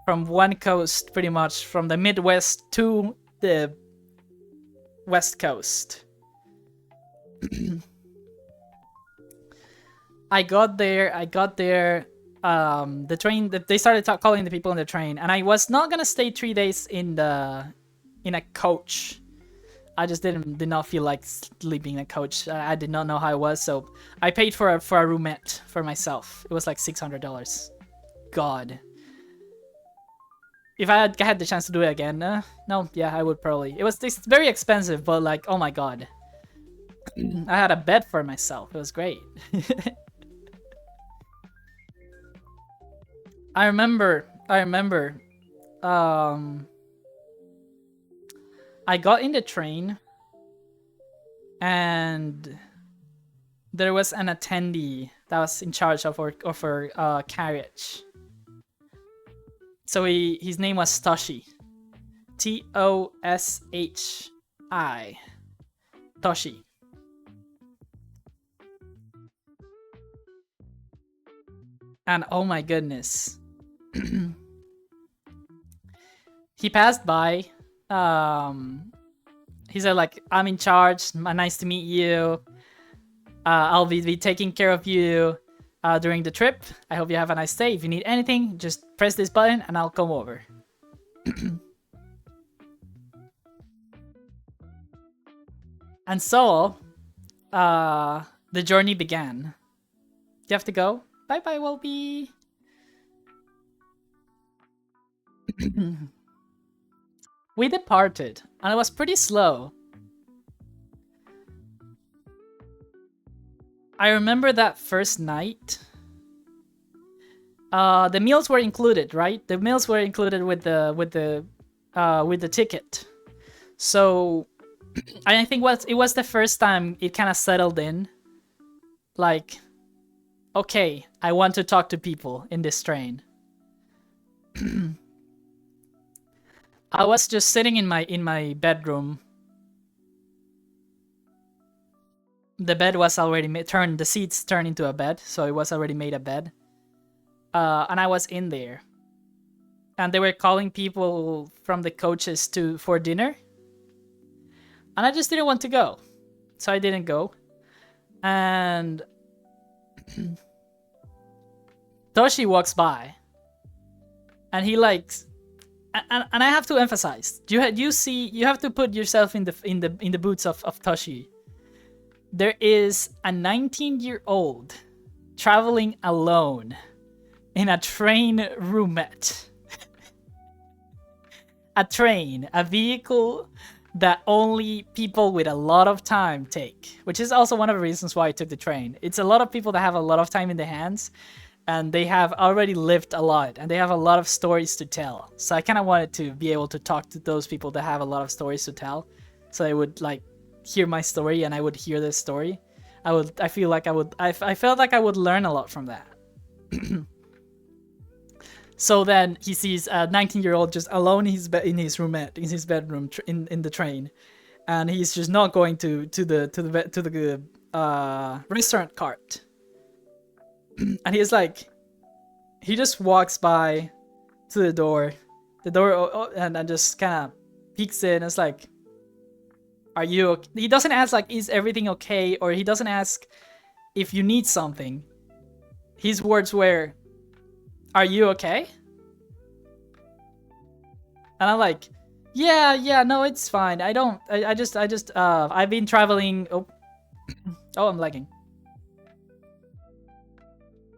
From one coast, pretty much, from the Midwest to the West Coast. I got there, the train, they started calling the people on the train, and I was not gonna stay 3 days in a coach. I just did not feel like sleeping in a coach. I did not know how it was, so I paid for a roomette for myself. It was like $600. God. If I had the chance to do it again, no, yeah, I would probably. It's very expensive, but like, oh my god. I had a bed for myself. It was great. I remember. I got in the train, and there was an attendee that was in charge of our carriage. So his name was Toshi. Toshi. Toshi. And oh my goodness. He passed by. He said like, I'm in charge, nice to meet you. I'll be taking care of you during the trip. I hope you have a nice day. If you need anything, just press this button and I'll come over. And so, the journey began. You have to go? Bye bye, Wolby. We departed, and it was pretty slow. I remember that first night. The meals were included, right? The meals were included with the ticket. So I think it was the first time it kind of settled in. Like, okay, I want to talk to people in this train. I was just sitting in my bedroom. The bed was already the seats turned into a bed, so it was already made a bed. And I was in there. And they were calling people from the coaches for dinner. And I just didn't want to go. So I didn't go. And Toshi walks by. And he likes, and I have to emphasize, you have to put yourself in the boots of Toshi. There is a 19-year-old traveling alone in a train roomette. A vehicle that only people with a lot of time take, which is also one of the reasons why I took the train. It's a lot of people that have a lot of time in their hands, and they have already lived a lot, and they have a lot of stories to tell. So I kind of wanted to be able to talk to those people that have a lot of stories to tell, so they would like hear my story and I would hear their story. I felt like I would learn a lot from that. So then he sees a 19-year-old just alone in his roomette, in his bedroom, in the train, and he's just not going to the restaurant cart. And he's like, he just walks by to the door, and just kind of peeks in. And it's like, are you okay? He doesn't ask like, is everything okay? Or he doesn't ask if you need something. His words were, are you okay? And I'm like, yeah, no, it's fine. I've been traveling. Oh, I'm lagging.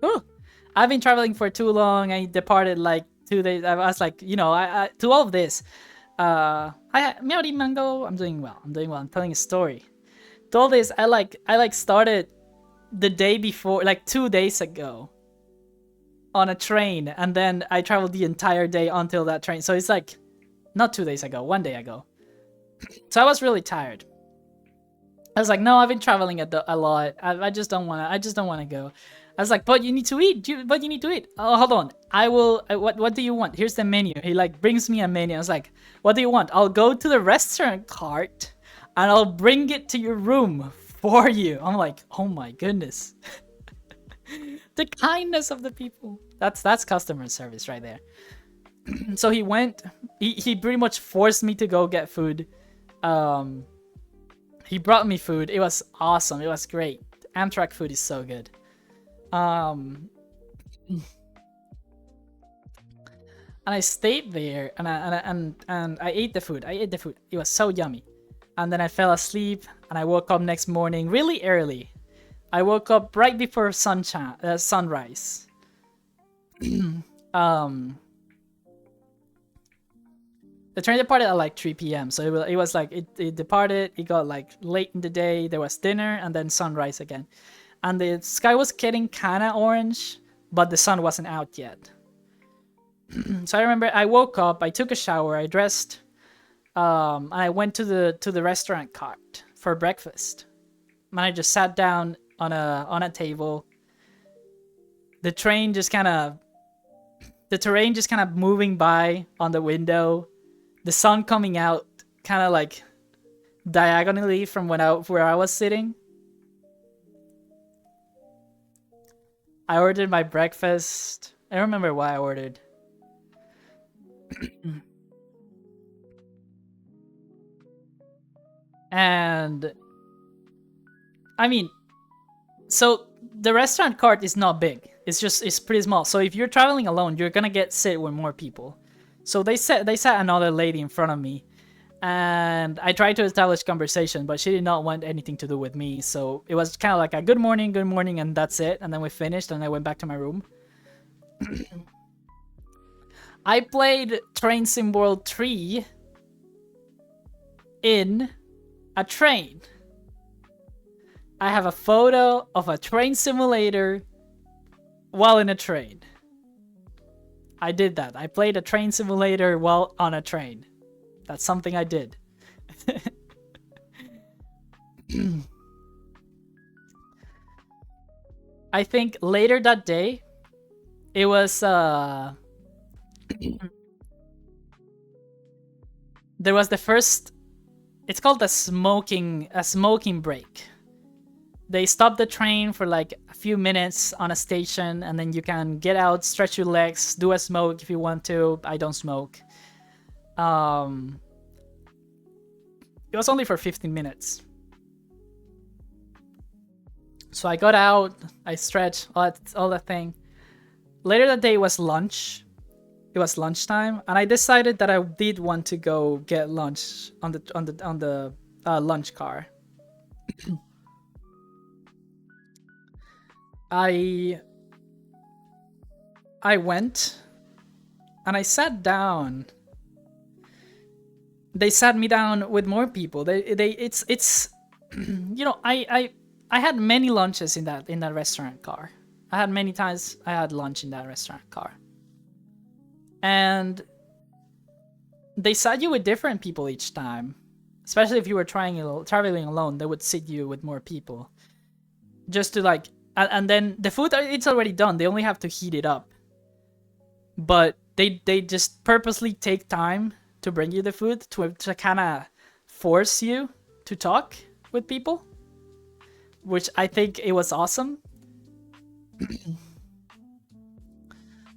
Oh, I've been traveling for too long. I departed like 2 days. I was like, you know, I to all of this. Hi, Meowdy Mango. I'm doing well. I'm doing well. I'm telling a story. To all this, I started the day before, like 2 days ago, on a train, and then I traveled the entire day until that train. So it's like, not 2 days ago, 1 day ago. So I was really tired. I was like, no, I've been traveling a lot. I just don't wanna. I just don't wanna go. I was like, but you need to eat. But you need to eat. Oh, hold on. I will. What do you want? Here's the menu. He like brings me a menu. I was like, what do you want? I'll go to the restaurant cart, and I'll bring it to your room for you. I'm like, oh my goodness. The kindness of the people. That's customer service right there. So he went. He pretty much forced me to go get food. He brought me food. It was awesome. It was great. Amtrak food is so good. And I stayed there, and I ate the food. I ate the food. It was so yummy. And then I fell asleep, and I woke up next morning really early. I woke up right before sunrise. The train departed at like 3 p.m. So it was like it departed. It got like late in the day. There was dinner and then sunrise again, and the sky was getting kind of orange, but the sun wasn't out yet. So I remember I woke up. I took a shower. I dressed. And I went to the restaurant cart for breakfast. And I just sat down on a table. The terrain just kind of moving by on the window. The sun coming out kind of like diagonally from where I was sitting. I ordered my breakfast. I don't remember what I ordered. And I mean, so the restaurant cart is not big. It's pretty small. So if you're traveling alone, you're gonna get sit with more people. So they sat another lady in front of me, and I tried to establish conversation, but she did not want anything to do with me. So it was kind of like a good morning, and that's it. And then we finished, and I went back to my room. I played Train Sim World 3 in a train. I have a photo of a train simulator while in a train. I did that. I played a train simulator while on a train. That's something I did. I think later that day, it was there was the first. It's called a smoking break. They stop the train for like a few minutes on a station, and then you can get out, stretch your legs, do a smoke if you want to. I don't smoke. It was only for 15 minutes. So I got out, I stretched, all that thing. Later that day was lunch. It was lunchtime, and I decided that I did want to go get lunch on the lunch car. I went and I sat down. They sat me down with more people. It's you know, I had many lunches in that restaurant car. I had many times I had lunch in that restaurant car. And they sat you with different people each time. Especially if you were traveling alone, they would sit you with more people. Just to like, and then the food, it's already done. They only have to heat it up. But they just purposely take time to bring you the food to kind of force you to talk with people. Which I think it was awesome.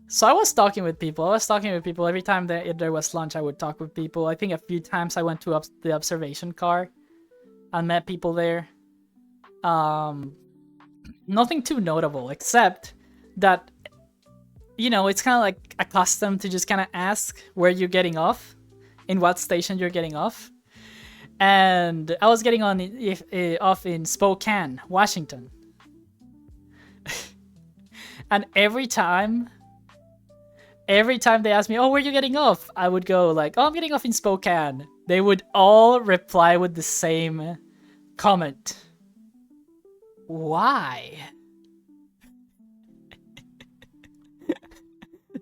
So I was talking with people. Every time there was lunch, I would talk with people. I think a few times I went to the observation car and met people there. Nothing too notable, except that, you know, it's kind of like accustomed to just kind of ask where you're getting off, in what station you're getting off. And I was getting off in Spokane, Washington. And every time they asked me, oh, where are you getting off? I would go like, oh, I'm getting off in Spokane. They would all reply with the same comment. Why?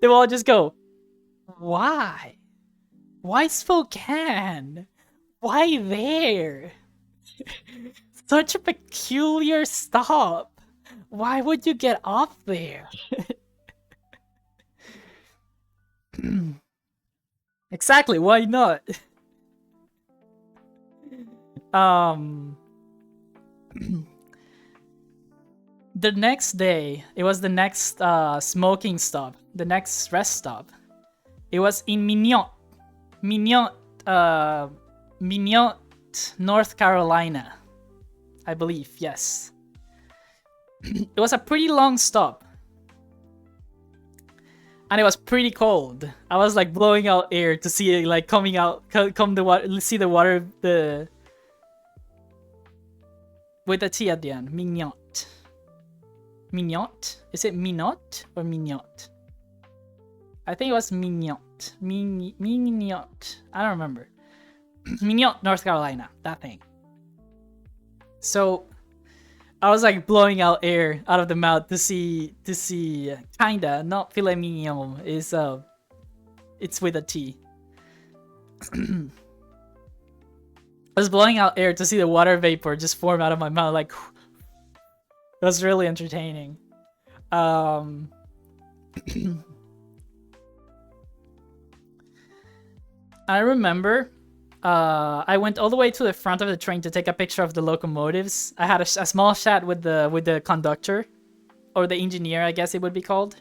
They will all just go, why? Why Spokane? Why there? Such a peculiar stop. Why would you get off there? Exactly, why not? The next day, it was the next smoking stop, the next rest stop. It was in Minot, North Carolina, I believe, yes. It was a pretty long stop. And it was pretty cold. I was like blowing out air to see it like coming out, come the water, see the water, with the T at the end. Minot. Minot? Is it Minot or Minot? I think it was Minot. Minot. I don't remember. Minot, North Carolina. That thing. So I was like blowing out air out of the mouth to see kinda, not filet mignon, is it's with a T. I was blowing out air to see the water vapor just form out of my mouth, like it was really entertaining. I remember I went all the way to the front of the train to take a picture of the locomotives. I had a small chat with the conductor, or the engineer, I guess it would be called.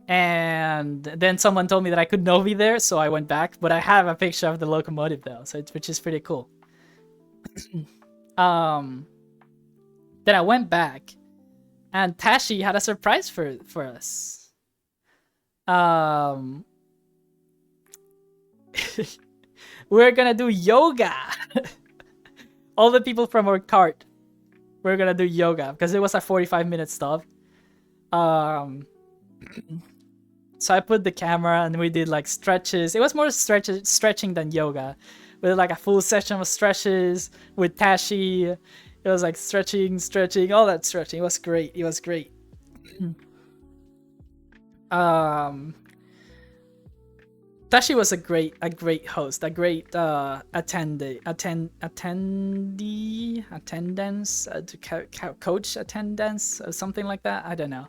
And then someone told me that I could not be there, so I went back. But I have a picture of the locomotive though, so which is pretty cool. Then I went back, and Tashi had a surprise for us. We're gonna do yoga. All the people from our cart, we're gonna do yoga because it was a 45-minute stop. So I put the camera and we did like stretches. It was more stretching than yoga. We did like a full session of stretches with Tashi. It was like stretching, all that stretching. It was great. It was great. Tashi was a great host, a great attendance, coach attendance, or something like that. I don't know.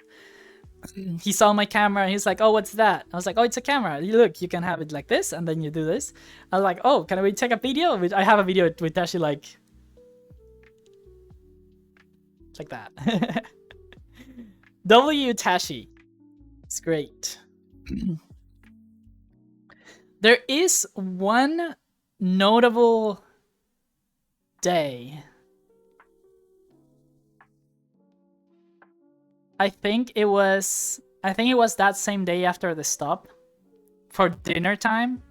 He saw my camera and he's like, "Oh, what's that?" I was like, "Oh, it's a camera. Look, you can have it like this, and then you do this." I was like, "Oh, can we take a video?" I have a video with Tashi like that. W Tashi, it's great. There is one notable day. I think it was that same day after the stop for dinner time.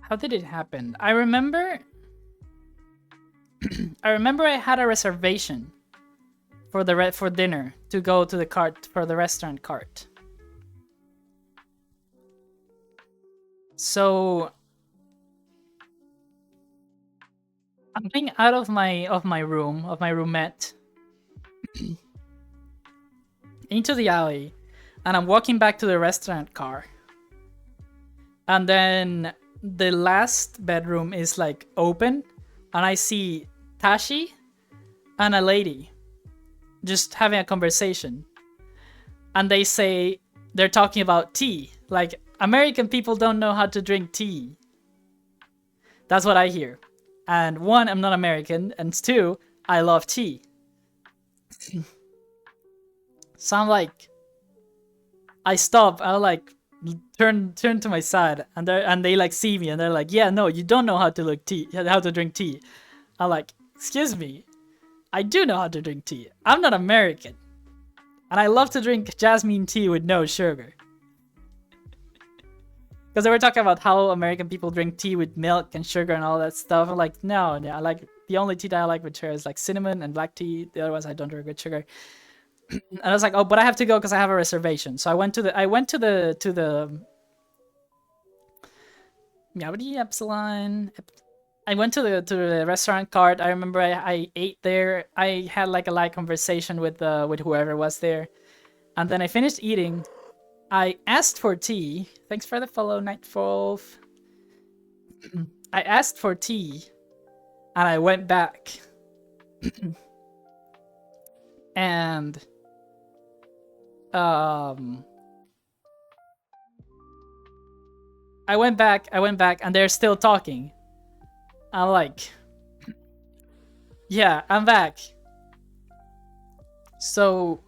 How did it happen? I remember I had a reservation for dinner to go to the cart, for the restaurant cart. So I'm getting out of my roomette into the alley, and I'm walking back to the restaurant car. And then the last bedroom is like open, and I see Tashi and a lady just having a conversation. And they say they're talking about tea. Like, American people don't know how to drink tea. That's what I hear. And one, I'm not American, and two, I love tea. So I'm like, I stop, I like turn to my side, and they like see me, and they're like, "Yeah, no, you don't know how to drink tea." I'm like, "Excuse me, I do know how to drink tea. I'm not American, and I love to drink jasmine tea with no sugar." Because they were talking about how American people drink tea with milk and sugar and all that stuff. I'm like, no, I like the only tea that I like with sugar is like cinnamon and black tea. The other ones I don't drink with sugar. And I was like, oh, but I have to go because I have a reservation. So I went to the Meowdy Epsilon. I went to the restaurant cart. I remember I ate there. I had like a light conversation with whoever was there, and then I finished eating. I asked for tea. Thanks for the follow, Nightfall. I asked for tea, and I went back, and I went back, and they're still talking. I'm like, yeah, I'm back. So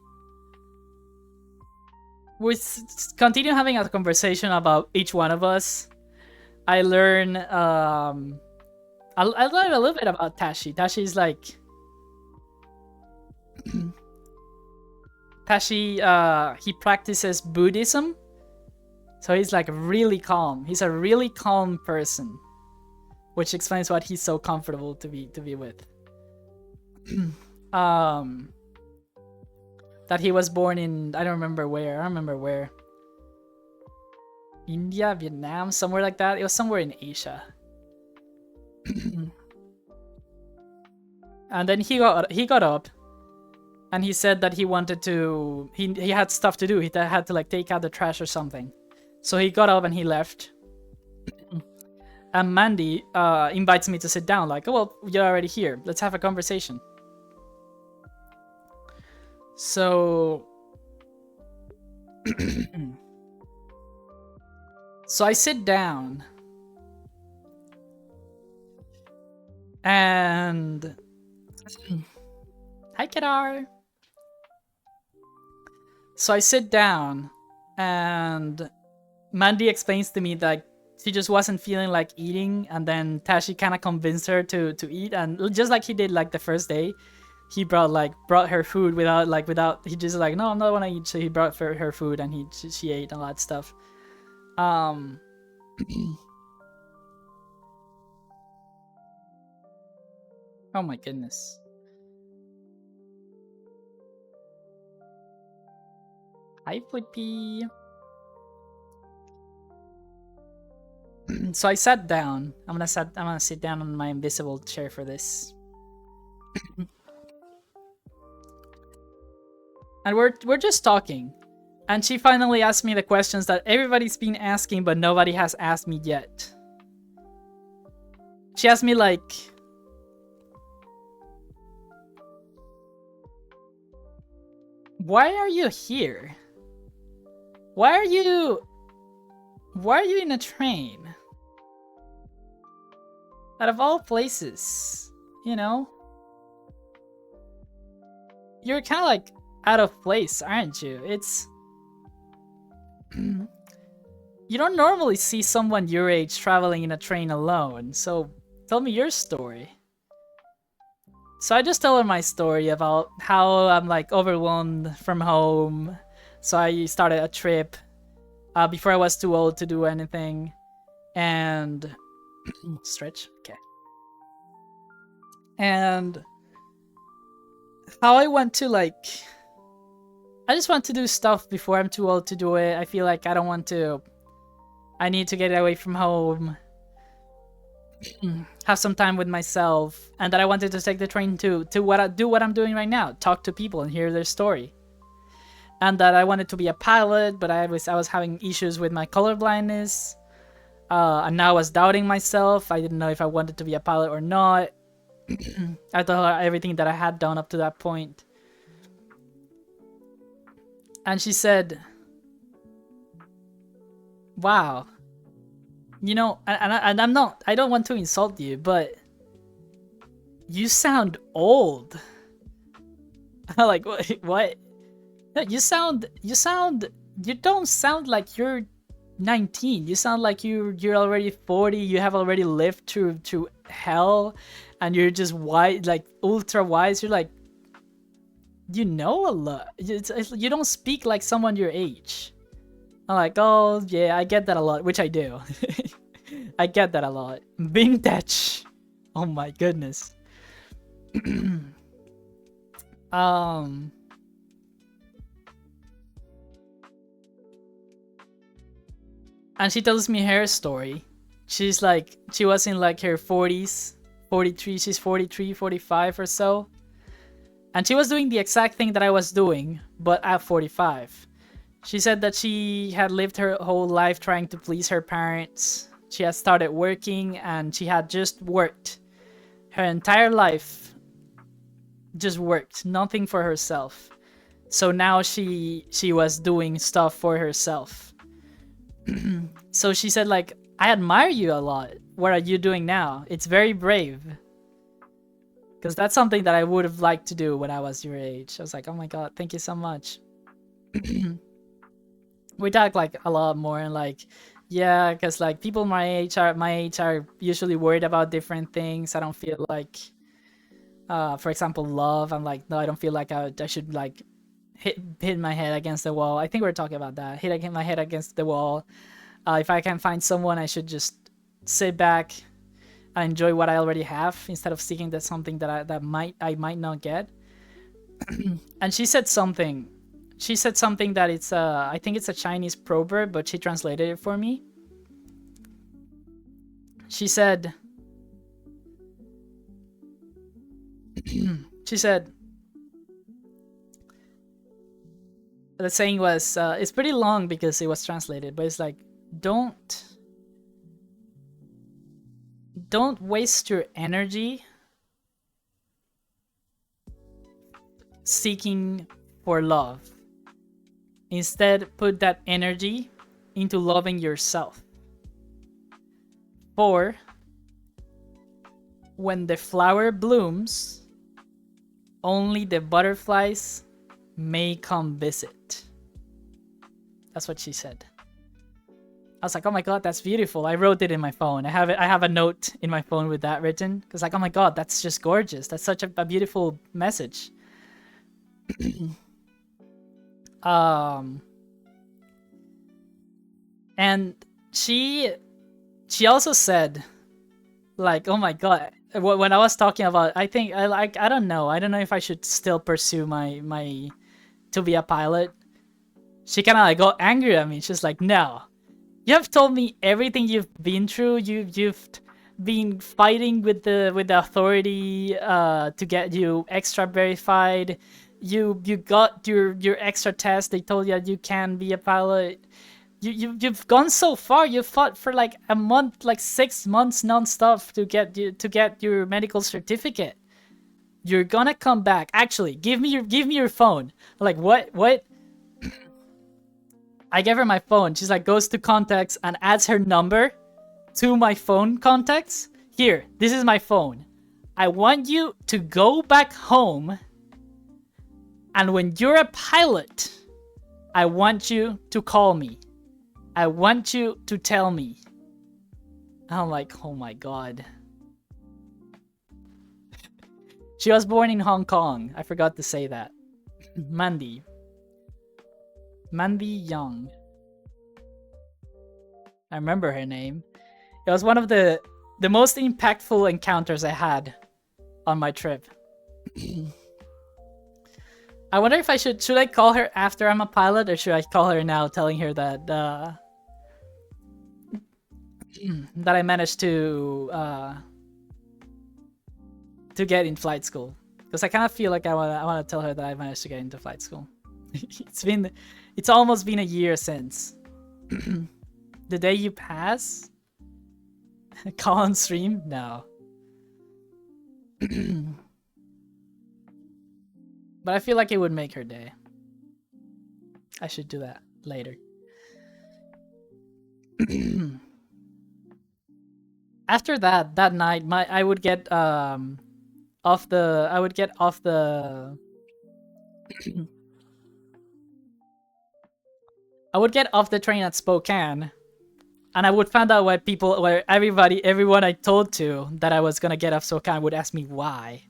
we continue having a conversation about each one of us. I learn I learned a little bit about Tashi. Tashi's like Tashi he practices Buddhism. So he's like really calm. He's a really calm person, which explains why he's so comfortable to be with. That he was born in, I don't remember where. India, Vietnam, somewhere like that. It was somewhere in Asia. And then he got up, and he said that he wanted to. He had stuff to do. He had to like take out the trash or something. So he got up and he left. And Mandy invites me to sit down. Like, oh well, you're already here. Let's have a conversation. So. So I sit down. And. Hi, Kedar. So I sit down, and Mandy explains to me that she just wasn't feeling like eating, and then Tashi kind of convinced her to eat, and just like he did like the first day, he brought her food without he just like, no, I'm not want to eat, so he brought her food, and she ate and all that stuff. Oh my goodness. Hi, Flippy. So I sat down. I'm gonna sit down on my invisible chair for this. And we're just talking. And she finally asked me the questions that everybody's been asking, but nobody has asked me yet. She asked me like, why are you here? Why are you in a train? Out of all places, you know? You're kind of like out of place, aren't you? It's... You don't normally see someone your age traveling in a train alone, so tell me your story. So I just tell her my story about how I'm like overwhelmed from home. So I started a trip before I was too old to do anything. And stretch, okay. And how I want to like, I just want to do stuff before I'm too old to do it. I feel like I don't want to, I need to get away from home, have some time with myself, and that I wanted to take the train to what I'm doing right now, talk to people and hear their story. And that I wanted to be a pilot, but I was having issues with my colorblindness, and now I was doubting myself. I didn't know if I wanted to be a pilot or not. I told her everything that I had done up to that point. And she said, wow, you know, and I'm not, I don't want to insult you, but you sound old. I'm like, what? No, you don't sound like you're 19. You sound like you're already 40. You have already lived through hell, and you're just wise, like ultra wise. You're like, you know a lot. You don't speak like someone your age. I'm like, oh yeah, I get that a lot, which I do. I get that a lot. Vintage. Oh my goodness. um. And she tells me her story. She's like, she was in like her 40s, 43, she's 43, 45 or so. And she was doing the exact thing that I was doing, but at 45. She said that she had lived her whole life trying to please her parents. She had started working and she had just worked. Her entire life just worked, nothing for herself. So now she was doing stuff for herself. So she said like, I admire you a lot. What are you doing now? It's very brave. Because that's something that I would have liked to do when I was your age. I was like, oh my god, thank you so much. We talk like a lot more and like, yeah, because like people my age are usually worried about different things. I don't feel like, for example, love. I'm like, no, I don't feel like I should like hit my head against the wall. I think we were talking about that. Hit my head against the wall. If I can find someone, I should just sit back and enjoy what I already have instead of seeking that something that I might not get. And she said something. She said something that it's I think it's a Chinese proverb, but she translated it for me. She said, the saying was, it's pretty long because it was translated, but it's like, don't waste your energy seeking for love. Instead, put that energy into loving yourself. For when the flower blooms, only the butterflies may come visit. That's what she said. I was like, oh my god, that's beautiful. I wrote it in my phone. I have a note in my phone with that written. Because like, oh my god, that's just gorgeous. That's such a beautiful message. And she also said, like, oh my god, when I was talking about, I don't know if I should still pursue my to be a pilot. She kind of like got angry at me. She's like, no, you have told me everything you've been through. You've been fighting with the authority to get you extra verified. You got your extra test. They told you that you can be a pilot. You've gone so far. You fought for like a month, like 6 months non-stop to get your medical certificate. You're gonna come back. Actually, give me your phone. I'm like, what? I gave her my phone. She's like, goes to contacts and adds her number to my phone contacts. Here, this is my phone. I want you to go back home. And when you're a pilot, I want you to call me. I want you to tell me. I'm like, oh my god. She was born in Hong Kong. I forgot to say that. Mandy Young. I remember her name. It was one of the most impactful encounters I had on my trip. I wonder if should I call her after I'm a pilot, or should I call her now telling her that that I managed to get in flight school? Because I kind of feel like I want to tell her that I managed to get into flight school. It's almost been a year since. The day you pass? Call on stream? No. But I feel like it would make her day. I should do that later. After that night, I would get off the train at Spokane, and I would find out where everyone I told to that I was gonna get off Spokane would ask me why.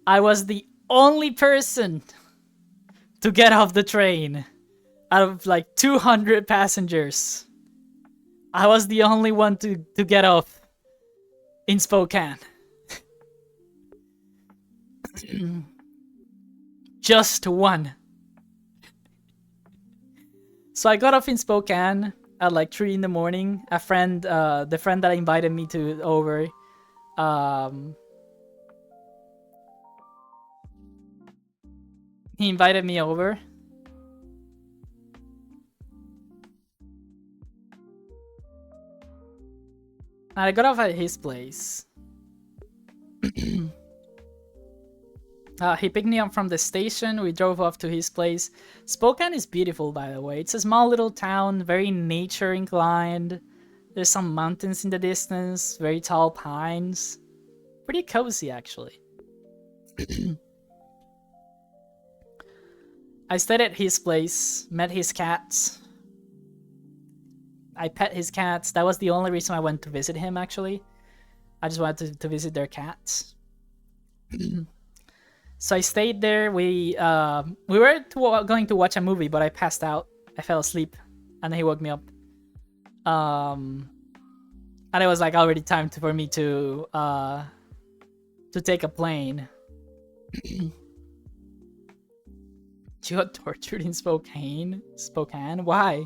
I was the only person to get off the train. Out of like 200 passengers, I was the only one to get off in Spokane. Just one. So I got off in Spokane at like 3 in the morning. A friend, the friend that invited me to over, he invited me over. I got off at his place. He picked me up from the station. We drove off to his place. Spokane is beautiful, by the way. It's a small little town, very nature inclined. There's some mountains in the distance, very tall pines. Pretty cozy, actually. I stayed at his place, met his cats. I pet his cats. That was the only reason I went to visit him, actually. I just wanted to visit their cats. So I stayed there. We were going to watch a movie, but I passed out. I fell asleep, and then he woke me up. And it was like already time for me to take a plane. You got tortured in Spokane? Spokane? Why?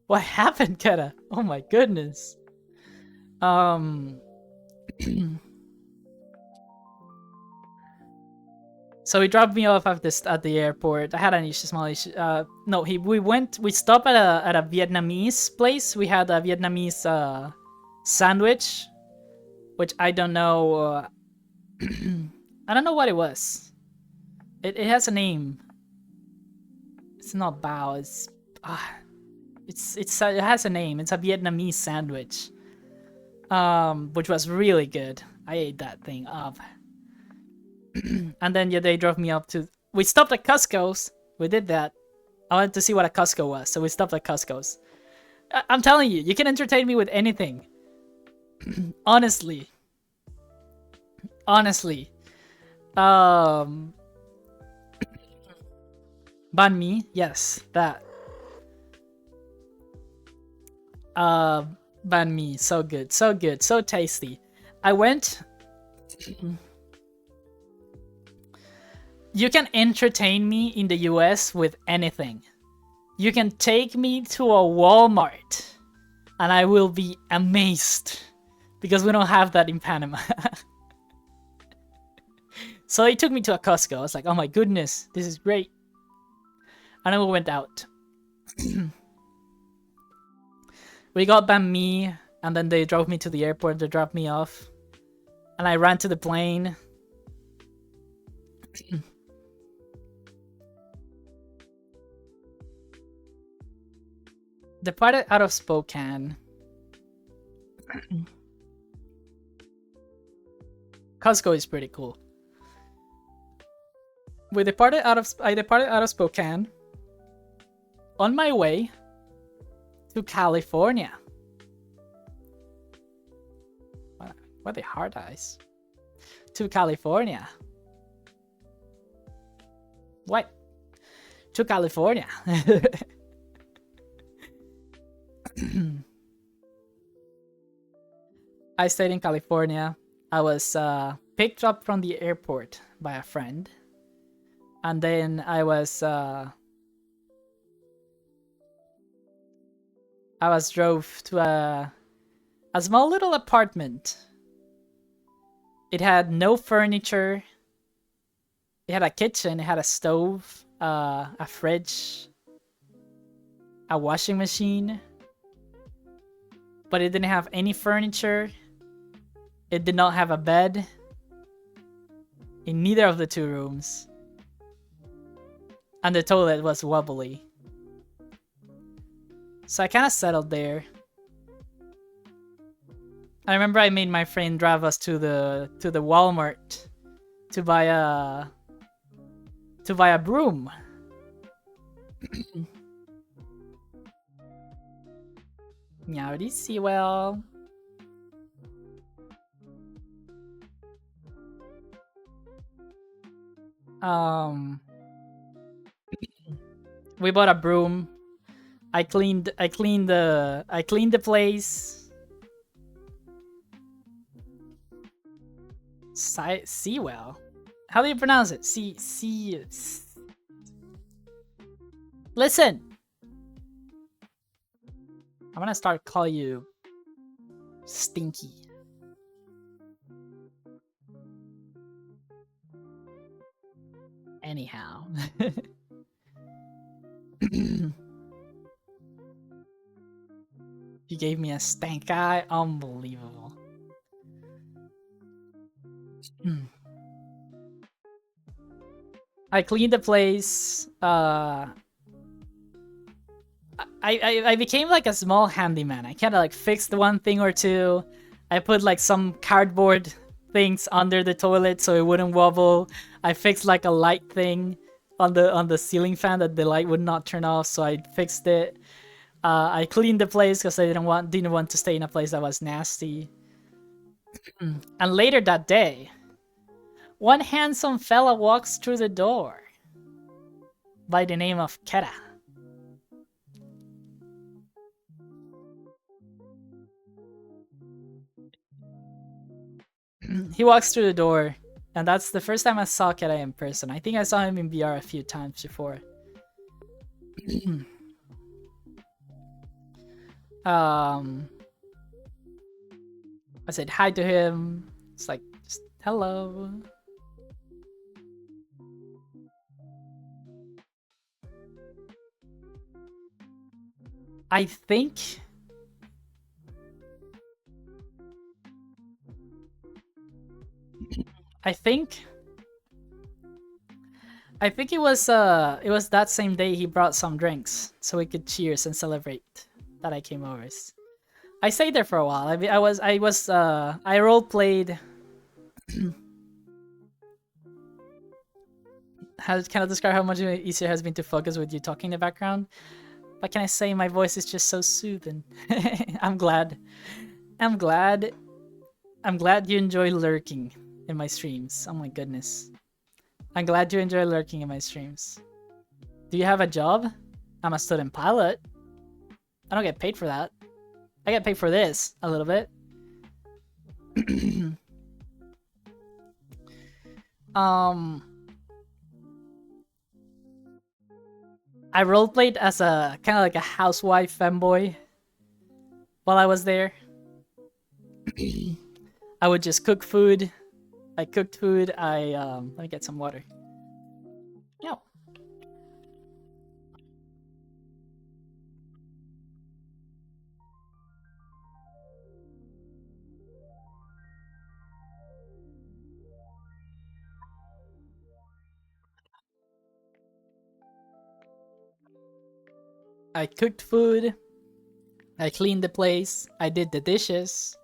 What happened, Keta? Oh my goodness. So he dropped me off at the airport. I had an issue, small issue. No, we stopped at a Vietnamese place. We had a Vietnamese sandwich, which I don't know. I don't know what it was. It has a name. It's not bao. It has a name. It's a Vietnamese sandwich, which was really good. I ate that thing up. And then yeah, they drove me up to. We stopped at Costco's. We did that. I wanted to see what a Costco was, so we stopped at Costco's. I'm telling you, you can entertain me with anything. Honestly. Banh mi, yes, that. Banh mi, so good, so tasty. I went. You can entertain me in the US with anything. You can take me to a Walmart and I will be amazed because we don't have that in Panama. So he took me to a Costco. I was like, oh my goodness, this is great. And then we went out. We got banh mi and then they drove me to the airport to drop me off. And I ran to the plane. Departed out of Spokane. Costco is pretty cool. I departed out of Spokane on my way to California. What are they hard eyes? To California. What? To California. I stayed in California. I was picked up from the airport by a friend. And then I was drove to a small little apartment. It had no furniture. It had a kitchen, it had a stove, a fridge, a washing machine. But it didn't have any furniture. It did not have a bed in neither of the two rooms. And the toilet was wobbly. So I kind of settled there. I remember I made my friend drive us to the Walmart to buy a broom. Meowdy, Sewell. We bought a broom. I cleaned the place. Seawell. How do you pronounce it? Listen. I'm gonna start calling you Stinky. Anyhow. You gave me a stank eye? Unbelievable. I cleaned the place. I became like a small handyman. I kind of like fixed one thing or two. I put like some cardboard things under the toilet so it wouldn't wobble. I fixed like a light thing on the ceiling fan that the light would not turn off, so I fixed it. I cleaned the place because I didn't want to stay in a place that was nasty. And later that day, one handsome fella walks through the door by the name of Kera. He walks through the door, and that's the first time I saw Kera in person. I think I saw him in VR a few times before. I said hi to him. It's like, just hello. I think it was that same day he brought some drinks so we could cheers and celebrate that I came over. I stayed there for a while. I role played. Can I describe how much easier it has been to focus with you talking in the background? But can I say my voice is just so soothing? I'm glad. I'm glad you enjoy lurking in my streams. Oh my goodness. I'm glad you enjoy lurking in my streams. Do you have a job? I'm a student pilot. I don't get paid for that. I get paid for this a little bit. I roleplayed as a kind of like a housewife femboy while I was there. I would just cook food. I cooked food. Let me get some water. Yeah. I cooked food. I cleaned the place. I did the dishes.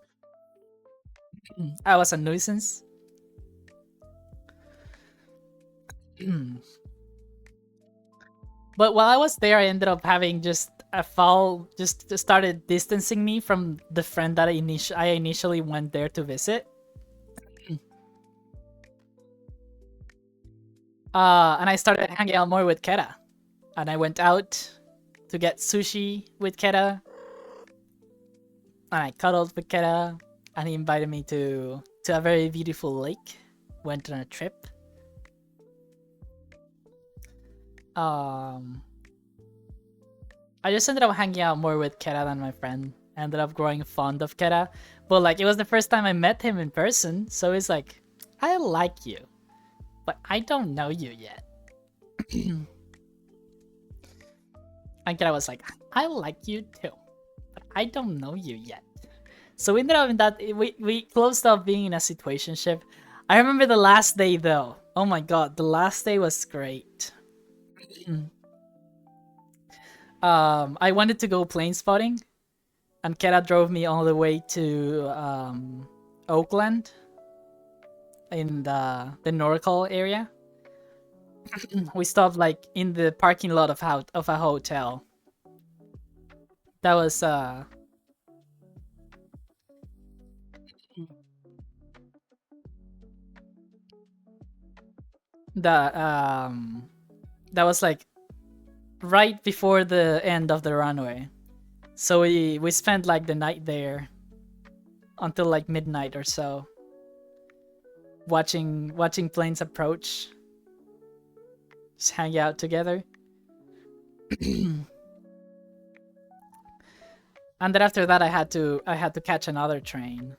I was a nuisance. But while I was there, I ended up having just a foul, just started distancing me from the friend that I initially went there to visit. And I started hanging out more with Kera. And I went out to get sushi with Kera. And I cuddled with Kera. And he invited me to a very beautiful lake. Went on a trip. I just ended up hanging out more with Kera than my friend. I ended up growing fond of Kera. But like, it was the first time I met him in person. So it's like, I like you. But I don't know you yet. And Kera was like, I like you too. But I don't know you yet. So we ended up in that, we closed up being in a situationship. I remember the last day though. Oh my god, the last day was great. I wanted to go plane spotting, and Kera drove me all the way to Oakland in the NorCal area. We stopped like in the parking lot of a hotel. That was that was like right before the end of the runway. So we spent like the night there until like midnight or so, watching planes approach, just hang out together. And then after that, I had to catch another train.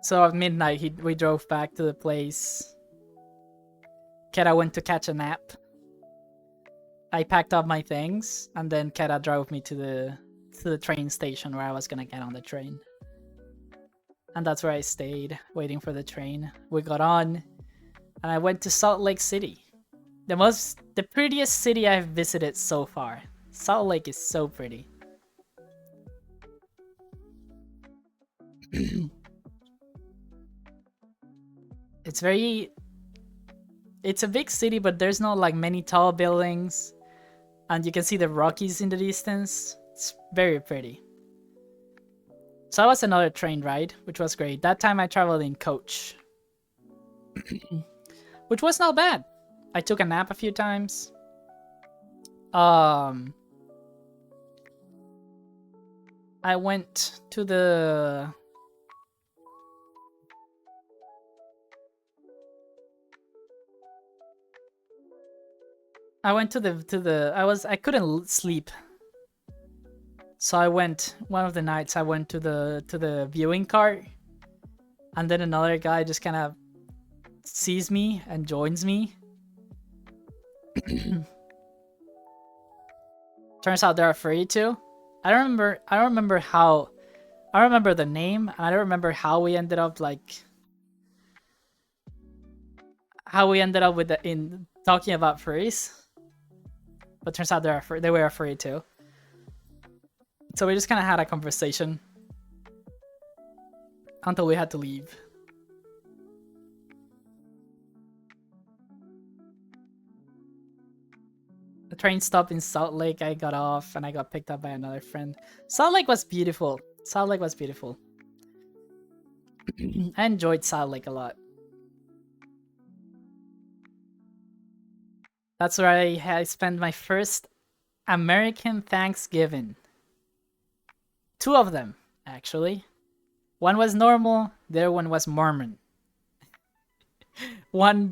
So at midnight, we drove back to the place. Keta went to catch a nap. I packed up my things, and then Keta drove me to the train station where I was gonna get on the train. And that's where I stayed, waiting for the train. We got on, and I went to Salt Lake City. The prettiest city I've visited so far. Salt Lake is so pretty. It's a big city, but there's not like many tall buildings, and you can see the Rockies in the distance. It's very pretty. So that was another train ride, which was great. That time I traveled in coach, which was not bad. I took a nap a few times. I went to the I couldn't sleep. So I went one of the nights I went to the viewing cart, and then another guy just kind of sees me and joins me. Turns out they're afraid too. I don't remember how. I remember the name, and I don't remember how we ended up with in talking about furries. But turns out they were afraid too. So we just kind of had a conversation until we had to leave. The train stopped in Salt Lake. I got off and I got picked up by another friend. Salt Lake was beautiful. Salt Lake was beautiful. I enjoyed Salt Lake a lot. That's where I spent my first American Thanksgiving. 2 of them, actually. One was normal, the other one was Mormon. One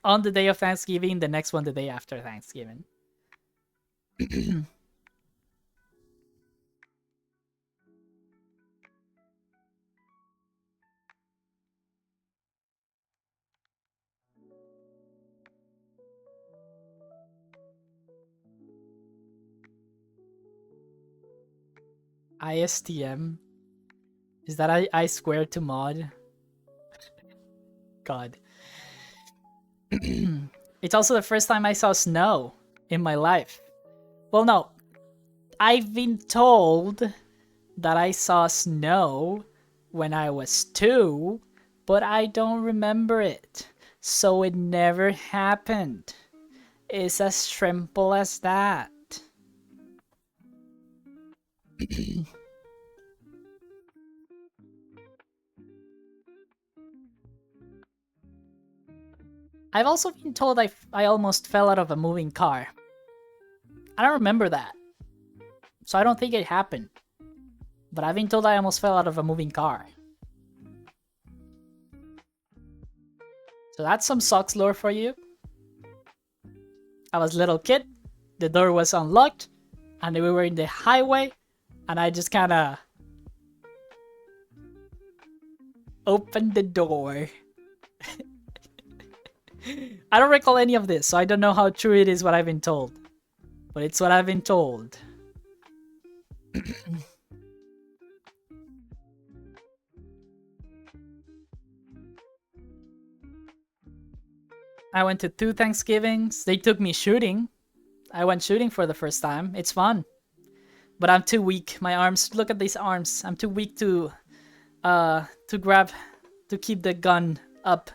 on the day of Thanksgiving, the next one the day after Thanksgiving. ISTM? Is that I squared to mod? God. It's also the first time I saw snow in my life. Well, no. I've been told that I saw snow when I was 2, but I don't remember it. So it never happened. It's as simple as that. I've also been told I almost fell out of a moving car. I don't remember that. So I don't think it happened. But I've been told I almost fell out of a moving car. So that's some socks lore for you. I was a little kid. The door was unlocked. And we were in the highway. And I just kind of opened the door. I don't recall any of this, so I don't know how true it is what I've been told. But it's what I've been told. I went to 2 Thanksgivings. They took me shooting. I went shooting for the first time. It's fun. But I'm too weak. My arms, look at these arms. I'm too weak to keep the gun up.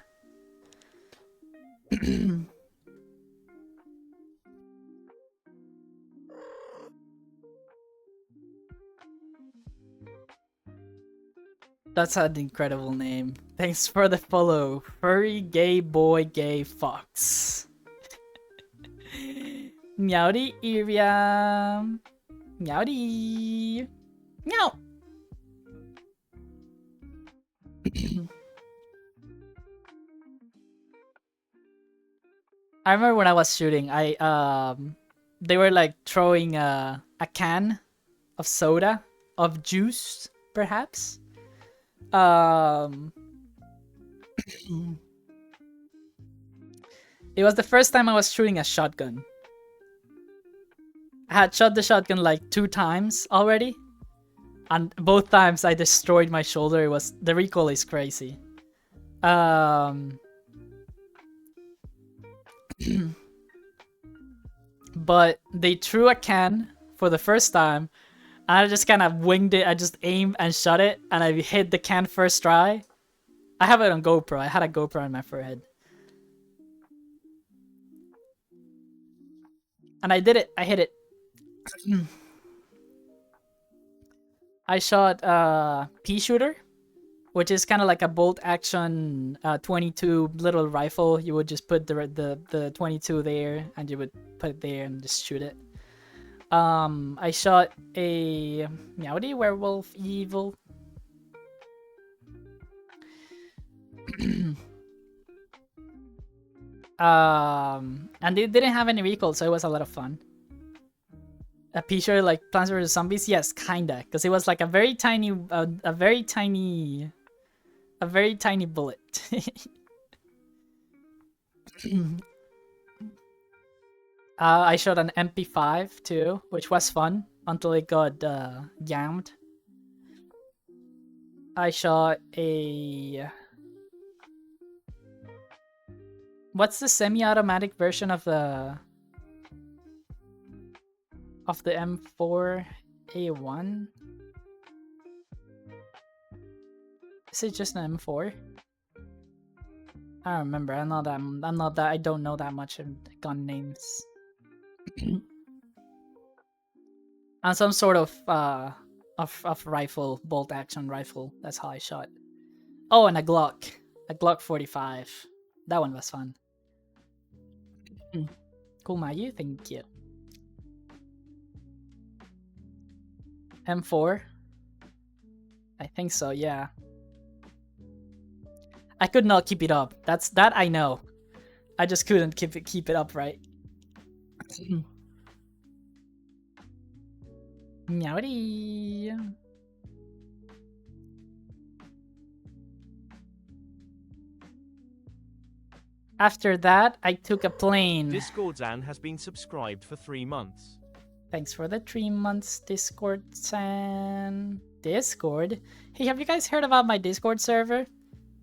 That's an incredible name. Thanks for the follow. Furry gay boy gay fox. Meowdy area. Meowdy. Meow. I remember when I was shooting, they were like throwing a can of soda, of juice, perhaps. It was the first time I was shooting a shotgun. I had shot the shotgun like 2 times already, and both times I destroyed my shoulder. It was the recoil is crazy. But they threw a can for the first time, and I just kind of winged it. I just aimed and shot it, and I hit the can first try. I have it on GoPro. I had a GoPro on my forehead. And I did it. I hit it. I shot pea shooter, which is kind of like a bolt action 22 little rifle. You would just put the 22 there, and you would put it there and just shoot it. I shot a Meowdy werewolf evil. And it didn't have any recoil, so it was a lot of fun. A picture like Plants vs Zombies, yes, kinda, because it was like a very tiny bullet. I shot an MP5 too, which was fun until it got jammed. I shot a... What's the semi-automatic version of the M4A1? Is it just an M4? I don't remember. I don't know that much in gun names. And some sort of rifle, bolt action rifle. That's how I shot. Oh, and a Glock 45. That one was fun. Cool, Mayu. Thank you. M4? I think so, yeah. I could not keep it up. That I know. I just couldn't keep it up, right? Meowdy. After that, I took a plane.
Discord Zan has been subscribed for 3 months.
Thanks for the 3 months, Discord San. Discord? Hey, have you guys heard about my Discord server?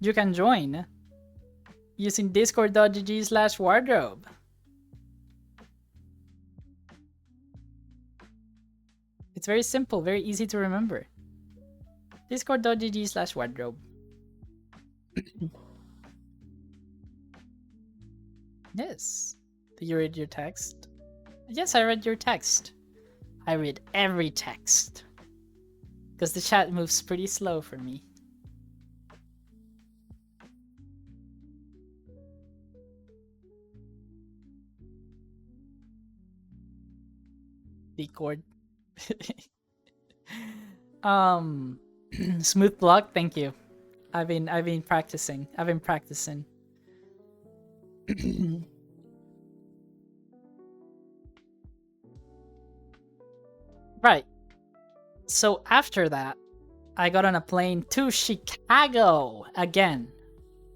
You can join using discord.gg/wardrobe. It's very simple, very easy to remember. Discord.gg/wardrobe. Yes. Did you read your text? Yes, I read your text. I read every text. Because the chat moves pretty slow for me. Discord. Smooth block, thank you. I've been practicing. Right. So after that, I got on a plane to Chicago again.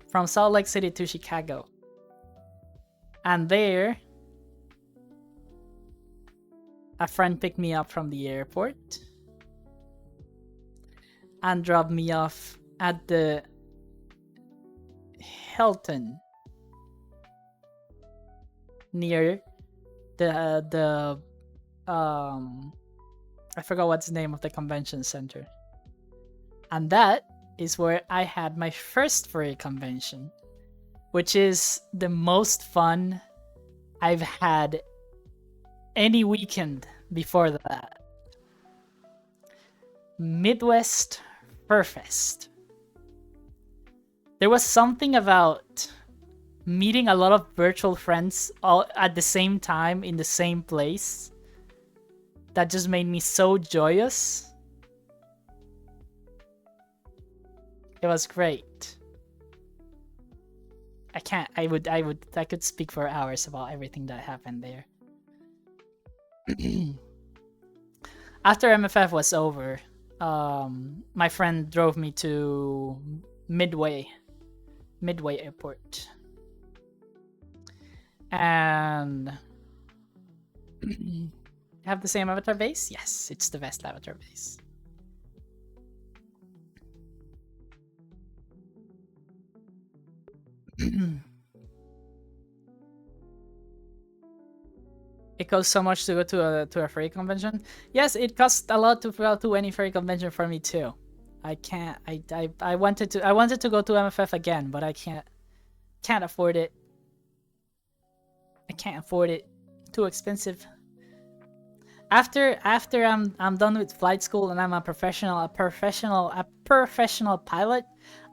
From Salt Lake City to Chicago. And there, a friend picked me up from the airport and dropped me off at the Hilton near the I forgot what's the name of the convention center. And that is where I had my first furry convention, which is the most fun I've had any weekend before that. Midwest Furfest. There was something about meeting a lot of virtual friends all at the same time in the same place that just made me so joyous. It was great. I could speak for hours about everything that happened there. After MFF was over, my friend drove me to Midway Airport. And have the same avatar base? Yes, it's the best avatar base. It costs so much to go to a furry convention. Yes, it costs a lot to go to any furry convention for me too. I can't. I wanted to go to MFF again, but I can't afford it. I can't afford it. Too expensive. After I'm done with flight school and I'm a professional pilot,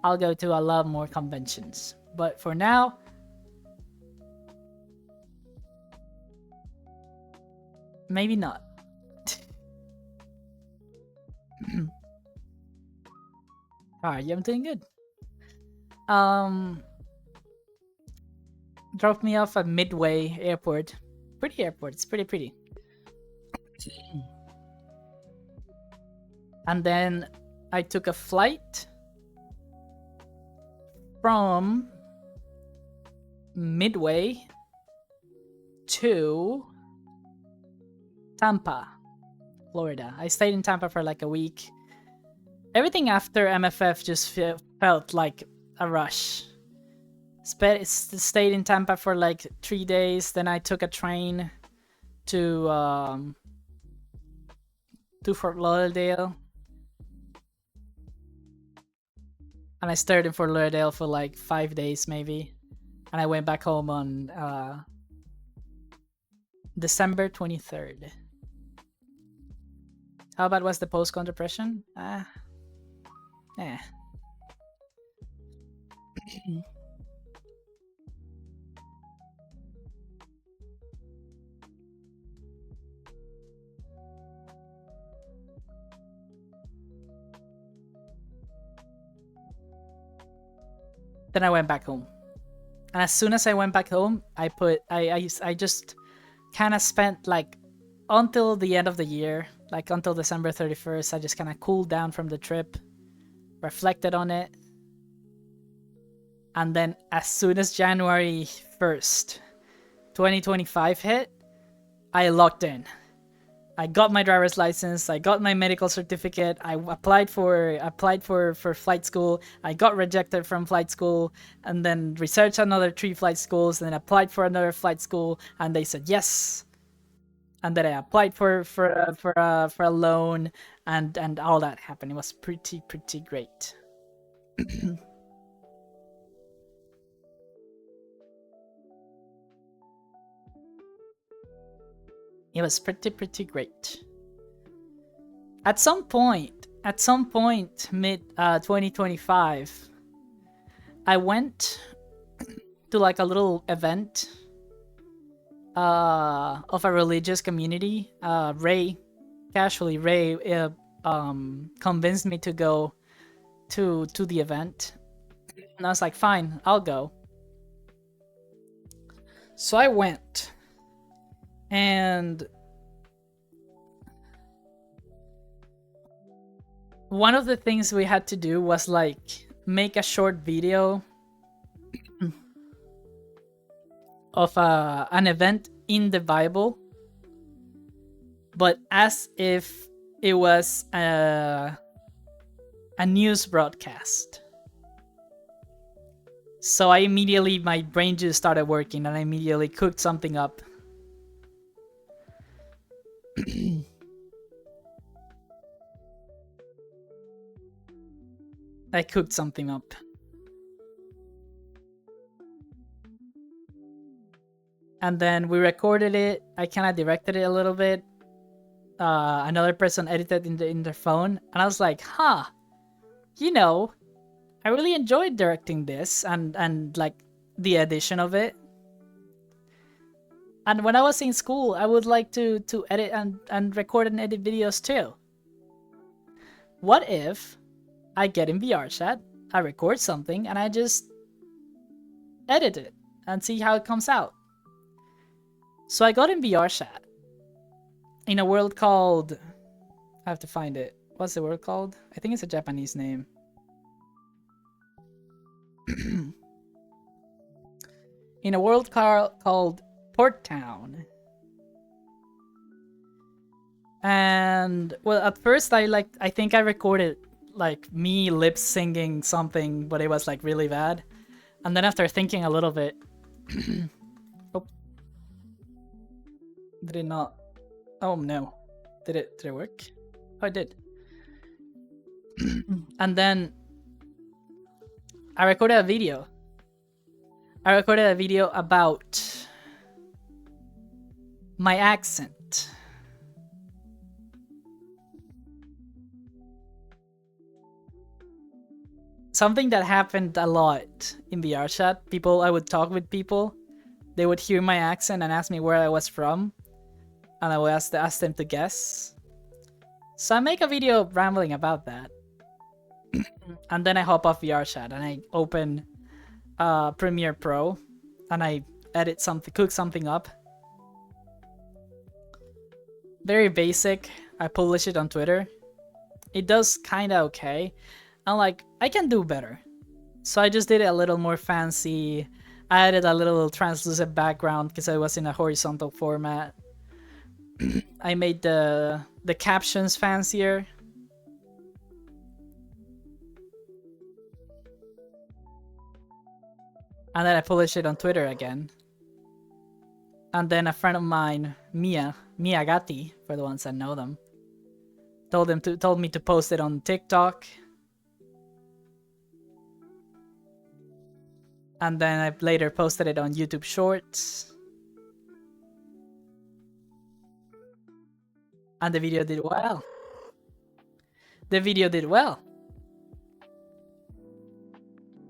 I'll go to a lot more conventions. But for now, maybe not. Alright, I'm doing good. Dropped me off at Midway Airport. Pretty airport, it's pretty. And then I took a flight from Midway to Tampa, Florida. I stayed in Tampa for like a week. Everything after MFF just felt like a rush. Stayed in Tampa for like 3 days. Then I took a train to Fort Lauderdale. And I stayed in Fort Lauderdale for like 5 days maybe. And I went back home on December 23rd. How bad was the post-con depression? Eh. Then I went back home. And as soon as I went back home, I just kind of spent like until the end of the year, like until December 31st, I just kind of cooled down from the trip, reflected on it. And then as soon as January 1st, 2025 hit, I locked in. I got my driver's license, I got my medical certificate, I applied for flight school, I got rejected from flight school, and then researched another 3 flight schools, and then applied for another flight school, and they said yes. And then I applied for a loan, and all that happened. It was pretty great. It was pretty great. At some point, mid 2025, I went to like a little event of a religious community. Ray convinced me to go to the event, and I was like, fine, I'll go. So I went. And one of the things we had to do was like make a short video of an event in the Bible, but as if it was a news broadcast. So my brain just started working, and I immediately cooked something up. I cooked something up. And then we recorded it. I kind of directed it a little bit. Another person edited in their phone, and I was like, huh, I really enjoyed directing this and like the edition of it. And when I was in school, I would like to edit and record and edit videos too. What if I get in VRChat, I record something, and I just edit it and see how it comes out? So I got in VRChat in a world called... I have to find it. What's the world called? I think it's a Japanese name. In a world called Port Town. And well, at first I think I recorded like me lip singing something, but it was like really bad. And then after thinking a little bit, oh, did it not? Oh no, did it work? Oh, it did. And then I recorded a video. I recorded a video about my accent. Something that happened a lot in VRChat. I would talk with people. They would hear my accent and ask me where I was from. And I would ask them to guess. So I make a video rambling about that. And then I hop off VRChat and I open Premiere Pro. And I edit something, cook something up. Very basic. I publish it on Twitter. It does kinda okay. I'm like, I can do better. So I just did it a little more fancy. I added a little translucent background because I was in a horizontal format. I made the captions fancier. And then I published it on Twitter again. And then a friend of mine, Miyagati, for the ones that know them, told me to post it on TikTok. And then I later posted it on YouTube Shorts. And the video did well. The video did well.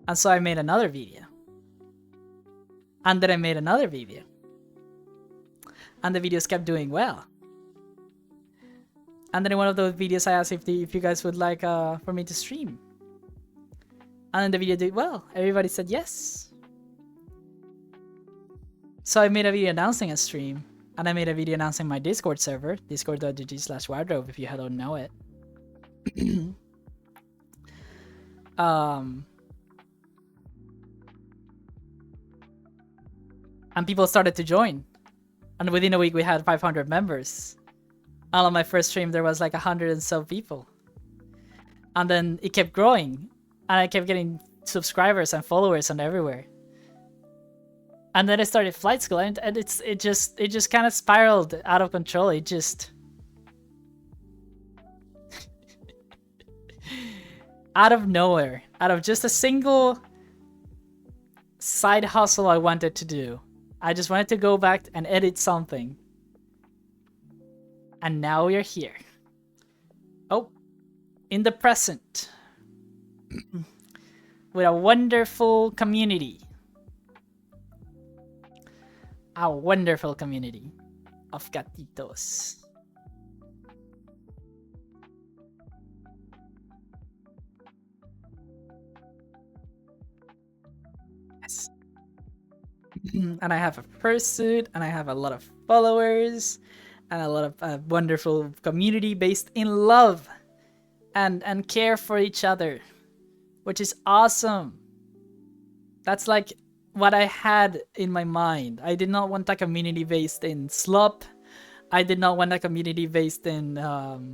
And so I made another video. And then I made another video. And the videos kept doing well. And then in one of those videos I asked if you guys would like for me to stream. And then the video did well. Everybody said yes. So I made a video announcing a stream. And I made a video announcing my Discord server. Discord.gg/wardrobe if you don't know it. And people started to join. And within a week we had 500 members. And on my first stream there was like 100 and so people. And then it kept growing. And I kept getting subscribers and followers and everywhere. And then I started flight school, and it just kind of spiraled out of control. It just out of nowhere, out of just a single side hustle I wanted to do. I just wanted to go back and edit something. And now we're here. Oh, in the present. With a wonderful community. A wonderful community of gatitos. Yes. And I have a fursuit, and I have a lot of followers, and a lot of wonderful community based in love and care for each other, which is awesome. That's like what I had in my mind. I did not want a community based in slop. I did not want a community based in I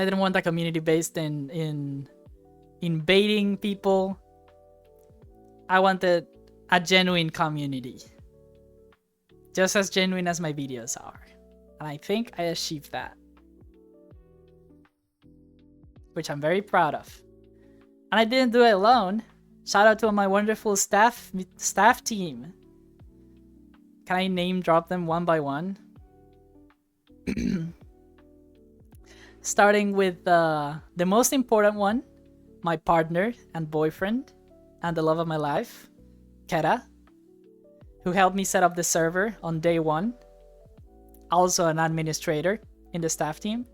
didn't want a community based in baiting people. I wanted a genuine community. Just as genuine as my videos are. And I think I achieved that. Which I'm very proud of. And I didn't do it alone. Shout out to my wonderful staff team. Can I name drop them one by one? Starting with the most important one, my partner and boyfriend and the love of my life, Kera, who helped me set up the server on day 1. Also an administrator in the staff team.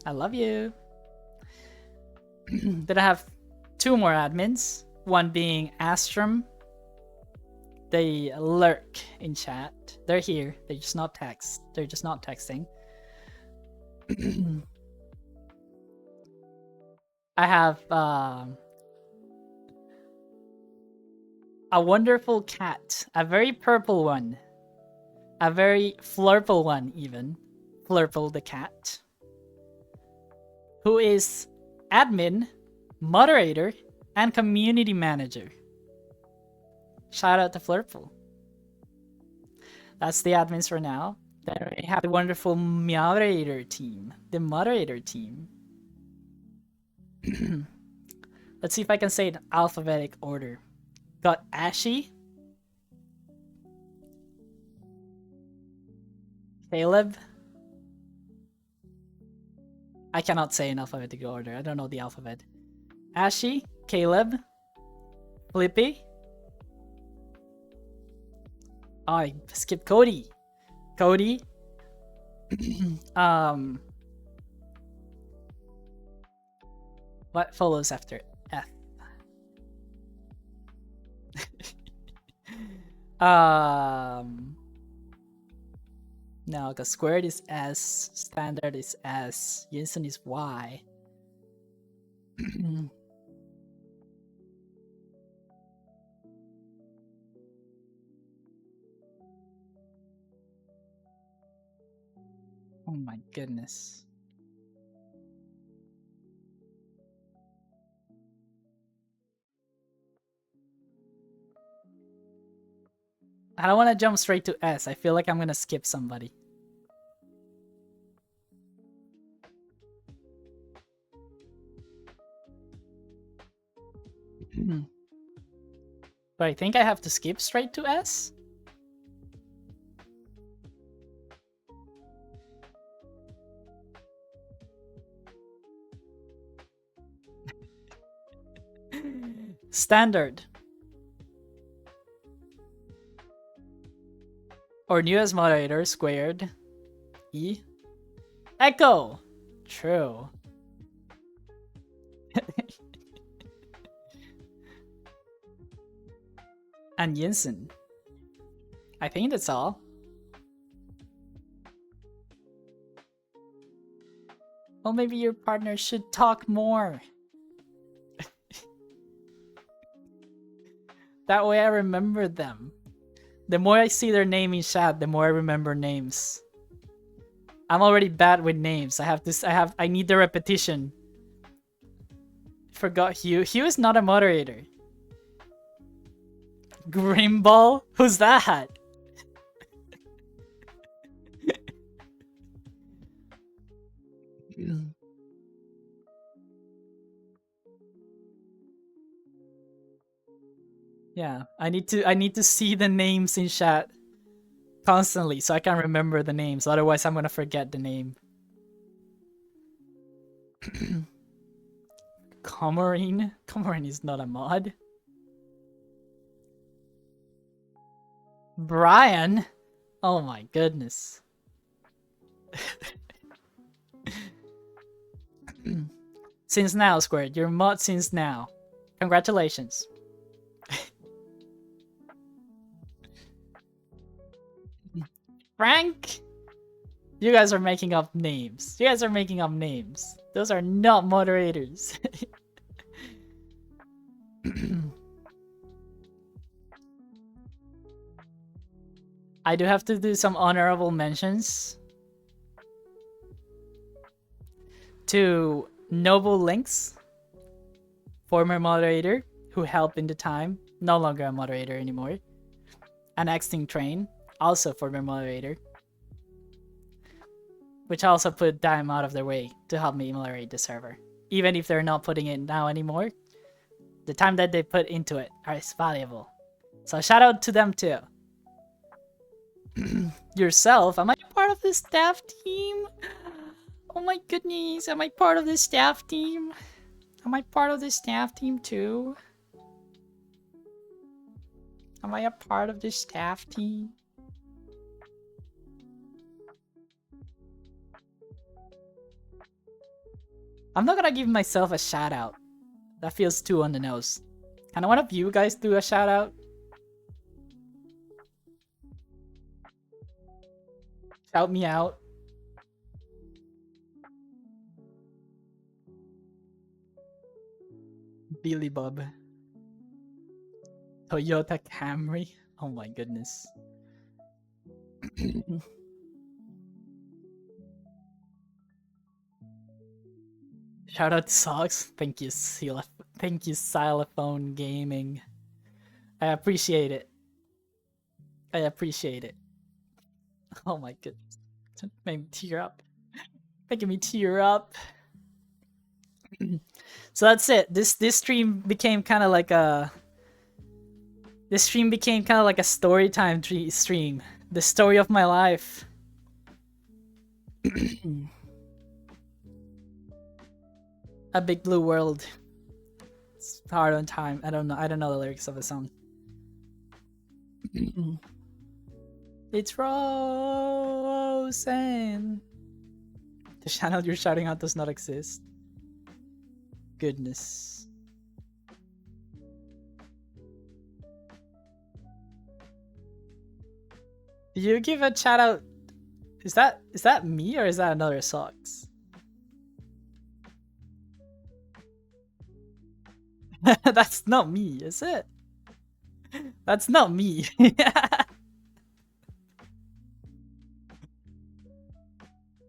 I love you. Then I have 2 more admins, one being Astrum. They lurk in chat. They're here. They're just not texting. I have a wonderful cat, a very purple one, a very flurple one even, Flurple the cat, who is admin, moderator, and community manager. Shout out to Flurple. That's the admins for now. Then we have the wonderful moderator team. The moderator team. Let's see if I can say it in alphabetic order. Got Ashy, Caleb. I cannot say in alphabetical order. I don't know the alphabet. Ashy, Caleb, Flippy. Oh, I skipped Cody. Cody. What follows after F? No, because squared is S, standard is S, Yinsen is Y. Oh my goodness. I don't want to jump straight to S. I feel like I'm gonna skip somebody. But I think I have to skip straight to S. Standard. Or newest moderator, squared. E. Echo. True. And Yinsen. I think that's all. Well, maybe your partner should talk more. That way I remember them. The more I see their name in chat, the more I remember names. I'm already bad with names. I need the repetition. Forgot Hugh. Hugh is not a moderator. Grimball? Who's that? Yeah, I need to see the names in chat constantly so I can remember the names. Otherwise, I'm gonna forget the name. Comorin? Comorin is not a mod. Brian? Oh my goodness. Since now, Squared. You're mod since now. Congratulations. Frank? You guys are making up names. You guys are making up names. Those are not moderators. I do have to do some honorable mentions to Noble Links, former moderator who helped in the time, no longer a moderator anymore, and Extinct Train, also former moderator, which also put time out of their way to help me moderate the server. Even if they're not putting it now anymore, the time that they put into it is valuable. So shout out to them too. Yourself, am I part of the staff team? Oh my goodness, am I part of the staff team? Am I part of the staff team too? Am I a part of the staff team? I'm not gonna give myself a shout out. That feels too on the nose. Can one of you guys do a shout out? Shout me out. Billy Bob. Toyota Camry. Oh my goodness. Shout out to Socks. Thank you, Thank you, Xylophone Gaming. I appreciate it. I appreciate it. Oh my goodness. Made me tear up. Making me tear up. So that's it. This stream became kind of like a story time stream. The story of my life. A Big Blue World. It's hard on time. I don't know the lyrics of the song. It's frozen. The channel you're shouting out does not exist. Goodness. Do you give a shout out? Is that me or is that another Socks? That's not me, is it? That's not me.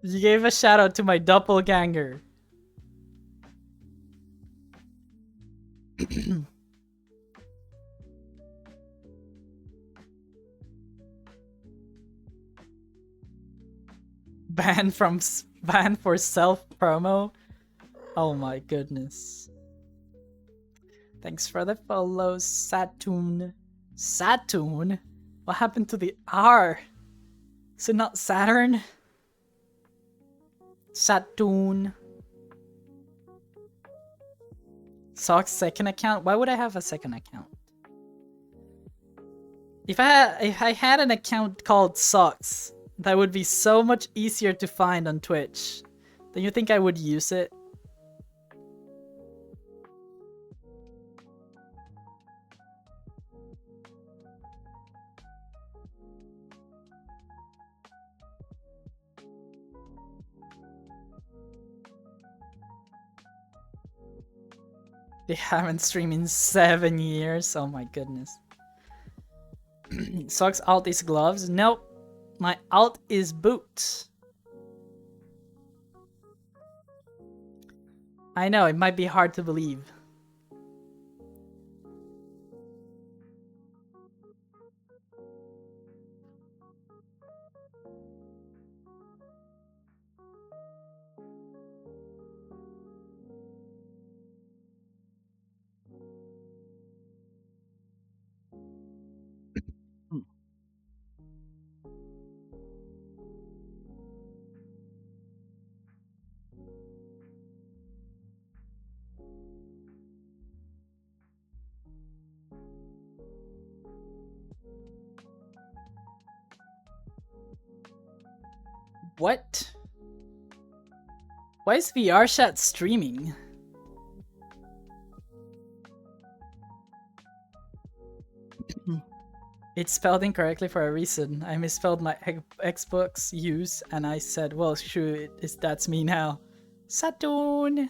You gave a shout out to my doppelganger. Ban for self promo. Oh my goodness. Thanks for the follow, Saturn. Saturn? What happened to the R? Is it not Saturn? Saturn. Socks second account? Why would I have a second account? If I had an account called Socks, that would be so much easier to find on Twitch. Don't you think I would use it? They haven't streamed in 7 years. Oh my goodness. Socks alt is gloves? Nope. My alt is boots. I know, it might be hard to believe. What? Why is VR chat streaming? It's spelled incorrectly for a reason. I misspelled my Xbox use and I said, well, shoot, that's me now. Saturn!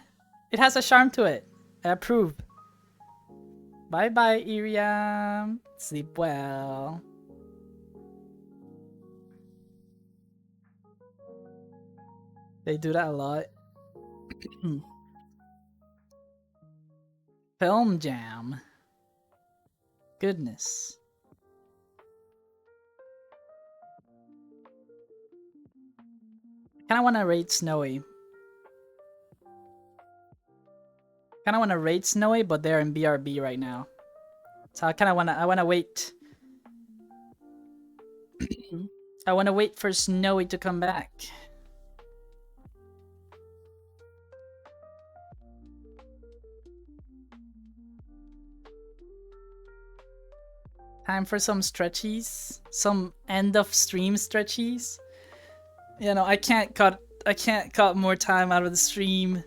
It has a charm to it. I approve. Bye bye, Iriam. Sleep well. They do that a lot. Film jam. Goodness. Kinda wanna raid Snowy. Kinda wanna raid Snowy, but they're in BRB right now. So I wanna wait. I wanna wait for Snowy to come back. Time for some stretchies, some end of stream stretchies. You know, I can't cut more time out of the stream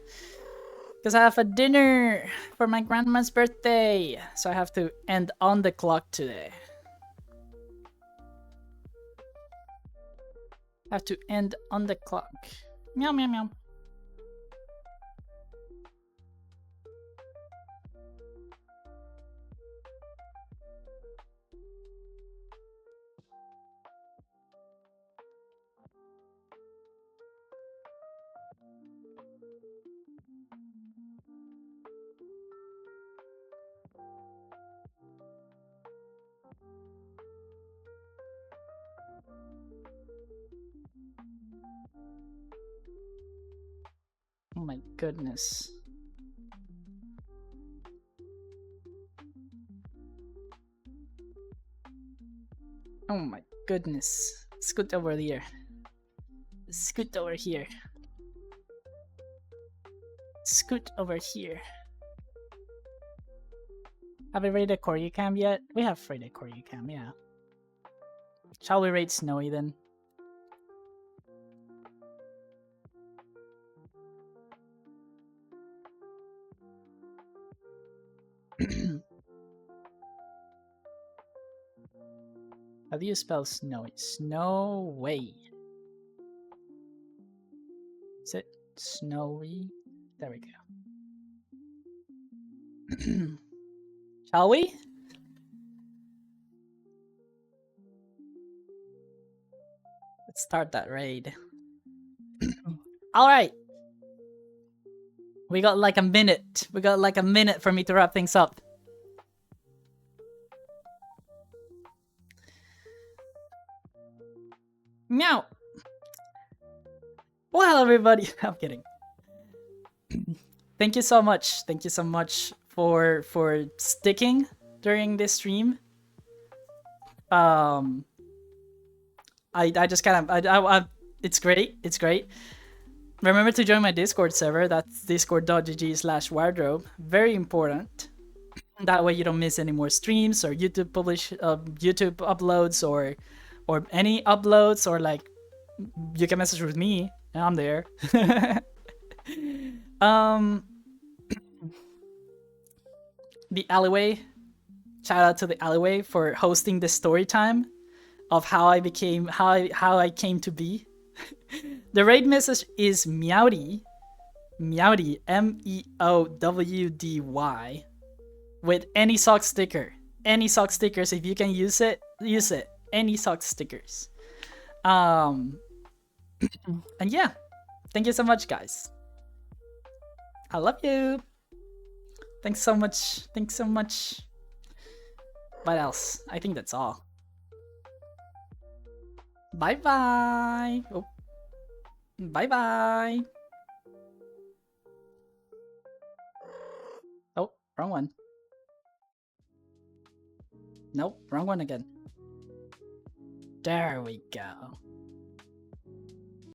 because I have a dinner for my grandma's birthday, so I have to end on the clock today. I have to end on the clock. Meow meow meow. Oh my goodness. Oh my goodness. Scoot over here. Scoot over here. Scoot over here. Have we raided Koryu Cam yet? We have raided Koryu Cam, yeah. Shall we raid Snowy then? How do you spell Snowy? Snowy. Is it Snowy? There we go. Shall we? Let's start that raid. Alright. We got like a minute. We got like a minute for me to wrap things up. Meow. Well, everybody, I'm kidding. Thank you so much. Thank you so much for sticking during this stream. I just kind of it's great. It's great. Remember to join my Discord server. That's discord.gg/wardrobe. Very important. That way you don't miss any more streams or YouTube YouTube uploads or any uploads, or like you can message with me and I'm there. The alleyway. Shout out to the alleyway for hosting the story time of how I came to be. The raid message is Meowdy. Meowdy, MEOWDY, with any sock sticker. Any sock stickers, if you can use it, use it. Any sock stickers. And yeah, thank you so much, guys. I love you. Thanks so much. Thanks so much. What else? I think that's all. Bye bye. Oh. Bye bye. Oh, wrong one. Nope, wrong one again. There we go.